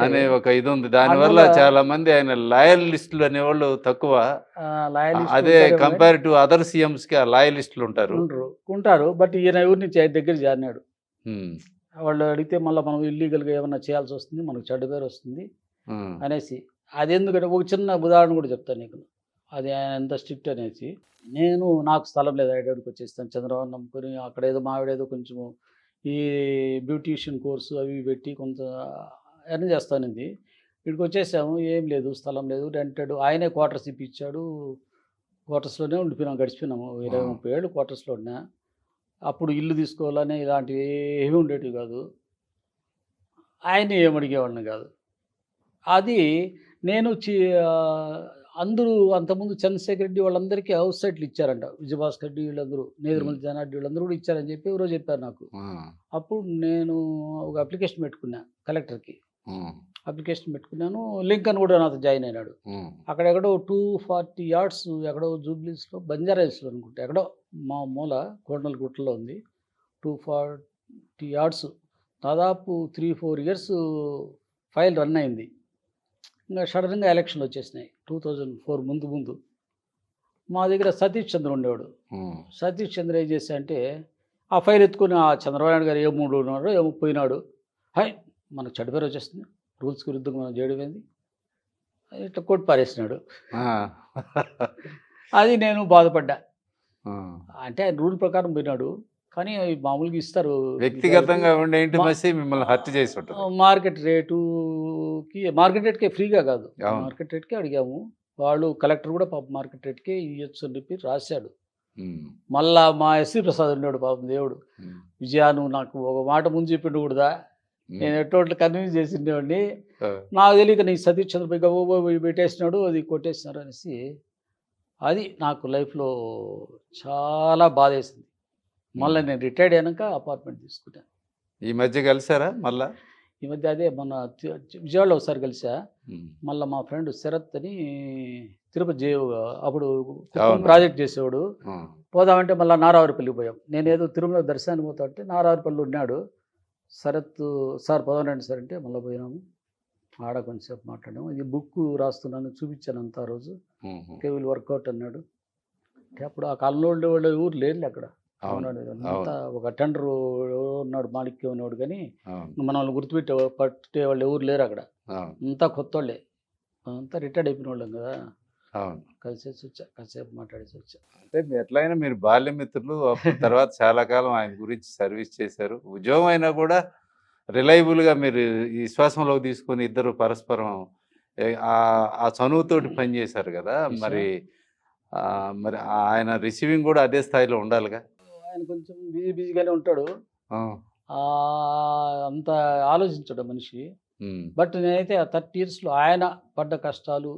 అనే ఒక ఇది ఉంది. దానివల్ల చాలా మంది ఆయన లాయలిస్టులు అనేవాళ్ళు తక్కువ. అదే కంపేర్ టు అదర్ సీఎంస్ కి లాయలిస్టులు ఉంటారు. బట్ ఈయన ఎవరిని దగ్గర చేరినాడు. వాళ్ళు అడిగితే మళ్ళీ మనం ఇల్లీగల్గా ఏమన్నా చేయాల్సి వస్తుంది, మనకు చెడ్డ పేరు వస్తుంది అనేసి. అది ఎందుకంటే ఒక చిన్న ఉదాహరణ కూడా చెప్తాను నీకు, అది ఆయన ఎంత స్ట్రిక్ట్ అనేసి. నాకు స్థలం లేదు, హైదరాబాద్కి వచ్చేస్తాను, చంద్రబాబు నమ్ముకొని అక్కడ ఏదో మావిడేదో కొంచెము ఈ బ్యూటీషియన్ కోర్సు అవి పెట్టి కొంత ఎర్న్ చేస్తానంది. ఇక్కడికి వచ్చేసాము, ఏం లేదు, స్థలం లేదు, రెంటెడ్. ఆయనే క్వార్టర్స్ ఇప్పించాడు, క్వార్టర్స్లోనే ఉండిపోయినాము, గడిచిపోయినాము. 20-30 ఏళ్ళు క్వార్టర్స్లో ఉన్నా. అప్పుడు ఇల్లు తీసుకోవాలని ఇలాంటివి ఏమీ ఉండేటివి కాదు. ఆయన్ని ఏమడిగేవాడిని కాదు. అది నేను అందరూ అంతకుముందు చంద్రశేఖర్ రెడ్డి వాళ్ళందరికీ హౌస్ సైట్లు ఇచ్చారంట. విజయభాస్కర్ రెడ్డి వీళ్ళందరూ, నేదురుమల్లి జనారెడ్డి వీళ్ళందరూ కూడా ఇచ్చారని చెప్పి ఎవరో చెప్పారు నాకు. అప్పుడు నేను ఒక అప్లికేషన్ పెట్టుకున్నా కలెక్టర్కి. అప్లికేషన్ పెట్టుకున్నాను. లింకన్ కూడా నాతో జాయిన్ అయినాడు. అక్కడెక్కడో 240 యార్డ్స్ ఎక్కడో జూబ్లీస్లో, బంజారాహిల్స్లో అనుకుంటా, ఎక్కడో మా మూల కోటనలగుట్టలో ఉంది. 240 యార్డ్స్ దాదాపు 3-4 ఇయర్స్ ఫైల్ రన్ అయింది. ఇంకా సడన్గా ఎలక్షన్లు వచ్చేసినాయి 2004 ముందు. మా దగ్గర సతీష్ చంద్ర ఉండేవాడు. సతీష్ చంద్ర ఏం చేశా అంటే ఆ ఫైల్ ఎత్తుకొని ఆ చంద్రబాబు నాయుడు గారు ఏ మూడు ఉన్నాడో ఏమో పోయినాడు, మనకు చెడ్డ పేరు వచ్చేస్తుంది, రూల్స్కి విరుద్ధంగా మనం చేయడం ఏంది, ఇట్లా కొట్టి పారేసినాడు. అది నేను బాధపడ్డా. అంటే ఆయన రూల్ ప్రకారం పోయినాడు, కానీ మామూలుగా ఇస్తారు. వ్యక్తిగతంగా మిమ్మల్ని హత్య చేసి మార్కెట్ రేట్కే ఫ్రీగా కాదు, మార్కెట్ రేట్కే అడిగాము. వాళ్ళు కలెక్టర్ కూడా పాపం మార్కెట్ రేట్కే ఇవ్వచ్చు అని చెప్పి రాశాడు. మళ్ళా మా ఎస్సీ ప్రసాద్ ఉన్నాడు పాపం దేవుడు, విజయ నువ్వు నాకు ఒక మాట ముందు చెప్పిండు కూడా, నేను ఎటువంటి కన్విన్స్ చేసిండేవాడిని, నాకు తెలియక నీ సతీష్ చంద్రబాబు పెట్టేసినాడు, అది కొట్టేసినారు అనేసి. అది నాకు లైఫ్లో చాలా బాధేసింది. మళ్ళీ నేను రిటైర్డ్ అయినాక అపార్ట్మెంట్ తీసుకున్నాను. ఈ మధ్య కలిసారా మళ్ళా? ఈ మధ్య అదే మొన్న విజయవాడలో ఒకసారి కలిసా. ఉమ్. మళ్ళీ మా ఫ్రెండ్ శరత్ అని తిరుపతి జేయు అప్పుడు అవును. ప్రాజెక్ట్ చేసేవాడు. ఆ. పోదామంటే మళ్ళీ నారావారిపల్లికి పోయాం. నేనేదో తిరుమల దర్శనానికి పోతా అంటే నారావారిపల్లి ఉన్నాడు. శరత్ సార్ పోదానండి సార్ అంటే మళ్ళీ పోయినాము. ఆడ కొంచెంసేపు మాట్లాడాము. ఇది బుక్ రాస్తున్నాను చూపించాను అంతా ఆ రోజు. ఉహు. కేవల్ వర్కౌట్ అన్నాడు. అంటే అప్పుడు ఆ కాలంలో ఉండేవాళ్ళు ఊరు లేదులే అక్కడ. అవును. అంతా ఒక టెండర్ ఉన్నాడు మాణిక్యం ఉన్నాడు, కానీ అవును. మనం వాళ్ళు పట్టే వాళ్ళు ఎవరు లేరు అక్కడ. అవును. అంతా కొత్త వాళ్ళే, అంతా రిటైర్డ్ అయిపోయిన వాళ్ళం కదా. అవును. కలిసేసి వచ్చా, కాసేపు మాట్లాడేసి వచ్చా. అంటే ఎట్లయినా మీరు బాల్య మిత్రులు. అప్పుడు తర్వాత చాలా కాలం ఆయన గురించి సర్వీస్ చేశారు. ఉద్యోగం అయినా కూడా రిలయబుల్గా మీరు ఈ విశ్వాసంలోకి తీసుకొని ఇద్దరు పరస్పరం ఆ చనువుతోటి పనిచేశారు కదా. మరి మరి ఆయన రిసీవింగ్ కూడా అదే స్థాయిలో ఉండాలిగా. ఆయన కొంచెం బిజీగానే ఉంటాడు. ఆ. అంత ఆలోచించాడు మనిషి. ఉమ్. బట్ నేనైతే ఆ 30 yearsలో ఆయన పడ్డ కష్టాలు,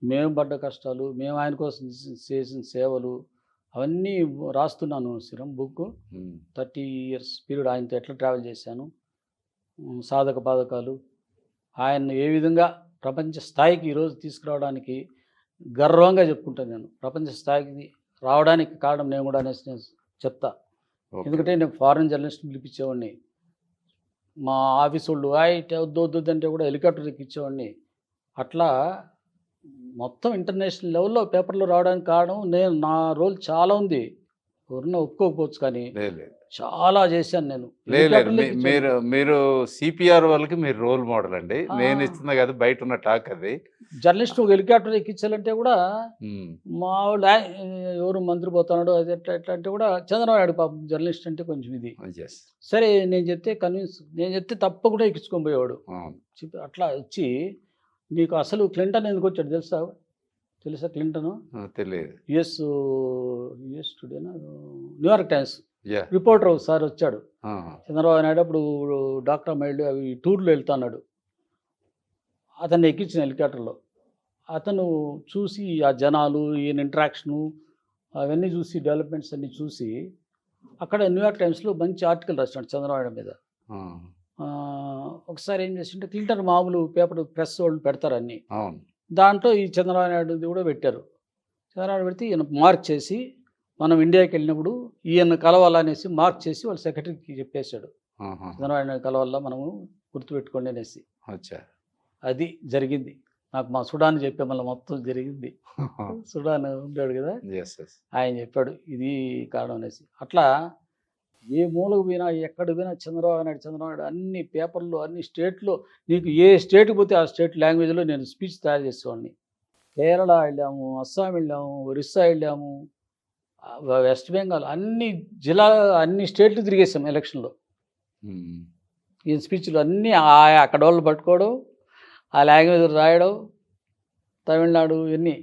మేము పడ్డ కష్టాలు, మేము ఆయన కోసం చేసిన సేవలు అవన్నీ రాస్తున్నాను శ్రీరామ్ బుక్. 30 years పీరియడ్ ఆయనతో ఎట్లా ట్రావెల్ చేశాను, సాధక బాధకాలు, ఆయన్ని ఏ విధంగా ప్రపంచ స్థాయికి ఈరోజు తీసుకురావడానికి గర్వంగా చెప్పుకుంటాను. నేను ప్రపంచ స్థాయికి రావడానికి కారణం నేను కూడా అనేసి నేను చెప్తా. ఎందుకంటే నేను ఫారెన్ జర్నలిస్ట్ పిలిపించేవాడిని. మా ఆఫీస్ వాళ్ళు వద్దు అంటే కూడా హెలికాప్టర్ ఎక్కించేవాడిని. అట్లా మొత్తం ఇంటర్నేషనల్ లెవెల్లో పేపర్లో రావడానికి కారణం నా రోల్ చాలా ఉంది. ఎవరన్నా ఒప్పుకోకపోవచ్చు, కానీ చాలా చేశాను నేను. మీరు సిపిఆర్ వాళ్ళకి మీరు రోల్ మోడల్ అండి. నేను ఇస్తున్నా కదా, బయట ఉన్న టాక్ అది. జర్నలిస్ట్ ఒక హెలికాప్టర్ ఎక్కించాలంటే కూడా మా వాళ్ళు ఎవరు మంత్రి పోతున్నాడు అది ఎట్లా ఎట్లా అంటే కూడా చంద్రబాబు నాయుడు పాపం జర్నలిస్ట్ అంటే కొంచెం ఇది. సరే నేను చెప్తే తప్పకుండా ఎక్కించుకొని పోయేవాడు. అట్లా వచ్చి నీకు అసలు క్లింటన్ ఎందుకు వచ్చాడు తెలుసా క్లింటన్? తెలియదు. యుఎస్ టుడేనా న్యూయార్క్ టైమ్స్ రిపోర్టర్ ఒకసారి వచ్చాడు. చంద్రబాబు నాయుడు అప్పుడు డాక్టర్ అమ్మాయిలు అవి టూర్లో వెళ్తున్నాడు. అతన్ని ఎక్కించిన హెలికాప్టర్లో. అతను చూసి ఆ జనాలు, ఈయన ఇంటరాక్షను అవన్నీ చూసి, డెవలప్మెంట్స్ అన్నీ చూసి అక్కడ న్యూయార్క్ టైమ్స్లో మంచి ఆర్టికల్ రాసినాడు చంద్రబాబు నాయుడు మీద. ఒకసారి ఏం చేసింటే క్లింటన్ మామూలు పేపర్ ప్రెస్ వాళ్ళు పెడతారు అన్నీ, దాంట్లో ఈ చంద్రబాబు నాయుడు కూడా పెట్టారు. చంద్రబాబు పెడితే ఈయన మార్క్ చేసి మనం ఇండియాకి వెళ్ళినప్పుడు ఈయన కలవాలనేసి మార్క్ చేసి వాళ్ళ సెక్రటరీకి చెప్పేశాడు. చంద్రబాబు నాయుడు కలవాల మనము గుర్తుపెట్టుకోండి అనేసి. అది జరిగింది. నాకు మా సుడాన్ చెప్పే మళ్ళీ మొత్తం జరిగింది. సుడాన్ ఉంటాడు కదా, ఆయన చెప్పాడు ఇది కారణం అనేసి. అట్లా ఏ మూలకు పోయినా, ఎక్కడ పోయినా చంద్రబాబు నాయుడు అన్ని పేపర్లు, అన్ని స్టేట్లో, నీకు ఏ స్టేట్కి పోతే ఆ స్టేట్ లాంగ్వేజ్లో నేను స్పీచ్ తయారు చేసేవాడిని. కేరళ వెళ్ళాము, అస్సాం వెళ్ళాము, ఒరిస్సా వెళ్ళాము, వెస్ట్ బెంగాల్, అన్ని అన్ని స్టేట్లు తిరిగేసాం ఎలక్షన్లో. ఈ స్పీచ్లు అన్నీ అక్కడ వాళ్ళు పట్టుకోవడం, ఆ లాంగ్వేజ్ రాయడం, తమిళనాడు ఇవన్నీ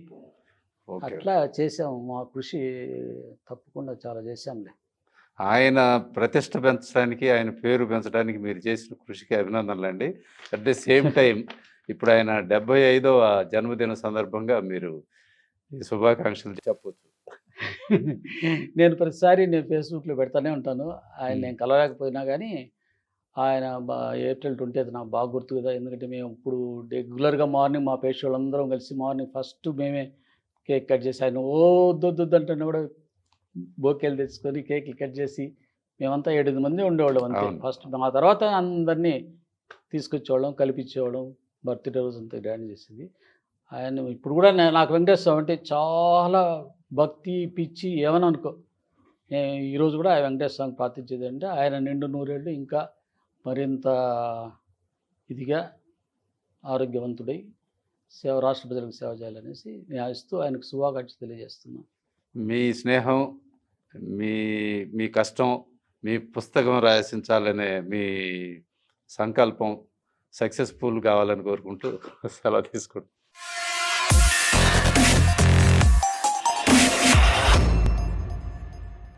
అట్లా చేసాము. మా కృషి తప్పకుండా చాలా చేశాంలే. ఆయన ప్రతిష్ట పెంచడానికి, ఆయన పేరు పెంచడానికి మీరు చేసిన కృషికి అభినందనలు అండి. అట్ ది సేమ్ టైం ఇప్పుడు ఆయన 75వ జన్మదిన సందర్భంగా మీరు శుభాకాంక్షలు చెప్పవచ్చు. నేను ప్రతిసారి ఫేస్బుక్లో పెడతానే ఉంటాను. ఆయన నేను కలవలేకపోయినా కానీ ఆయన ఏప్రిల్ 20th నాకు బాగా గుర్తు కదా. ఎందుకంటే మేము ఇప్పుడు రెగ్యులర్గా మార్నింగ్ మా పేషెంట్ వాళ్ళందరం కలిసి మార్నింగ్ ఫస్ట్ మేమే కేక్ కట్ చేసి, ఆయన వద్దు అంటే కూడా బోకేలు తెచ్చుకొని కేక్లు కట్ చేసి మేమంతా 7 మంది ఉండేవాళ్ళం అంతే. ఫస్ట్ మా తర్వాత అందరినీ తీసుకొచ్చేవాళ్ళం, కలిపించేవాళ్ళం. బర్త్డే రోజు అంతా డ్యాన్స్ చేసేది. ఆయన ఇప్పుడు కూడా నాకు వెంకటేశ్వర అంటే చాలా భక్తి, పిచ్చి ఏమని అనుకో. ఈరోజు కూడా వెంకటేశ్వర స్వామికి ప్రార్థించేది అంటే ఆయన నిండు నూరేళ్ళు ఇంకా మరింత ఇదిగా ఆరోగ్యవంతుడై రాష్ట్ర ప్రజలకు సేవ చేయాలనేసి నేను ఆశిస్తూ ఆయనకు శుభాకాంక్షలు తెలియజేస్తున్నాను. మీ స్నేహం, మీ కష్టం, మీ పుస్తకం రాసించాలనే మీ సంకల్పం సక్సెస్ఫుల్ కావాలని కోరుకుంటూ సెలవు తీసుకుంటాం.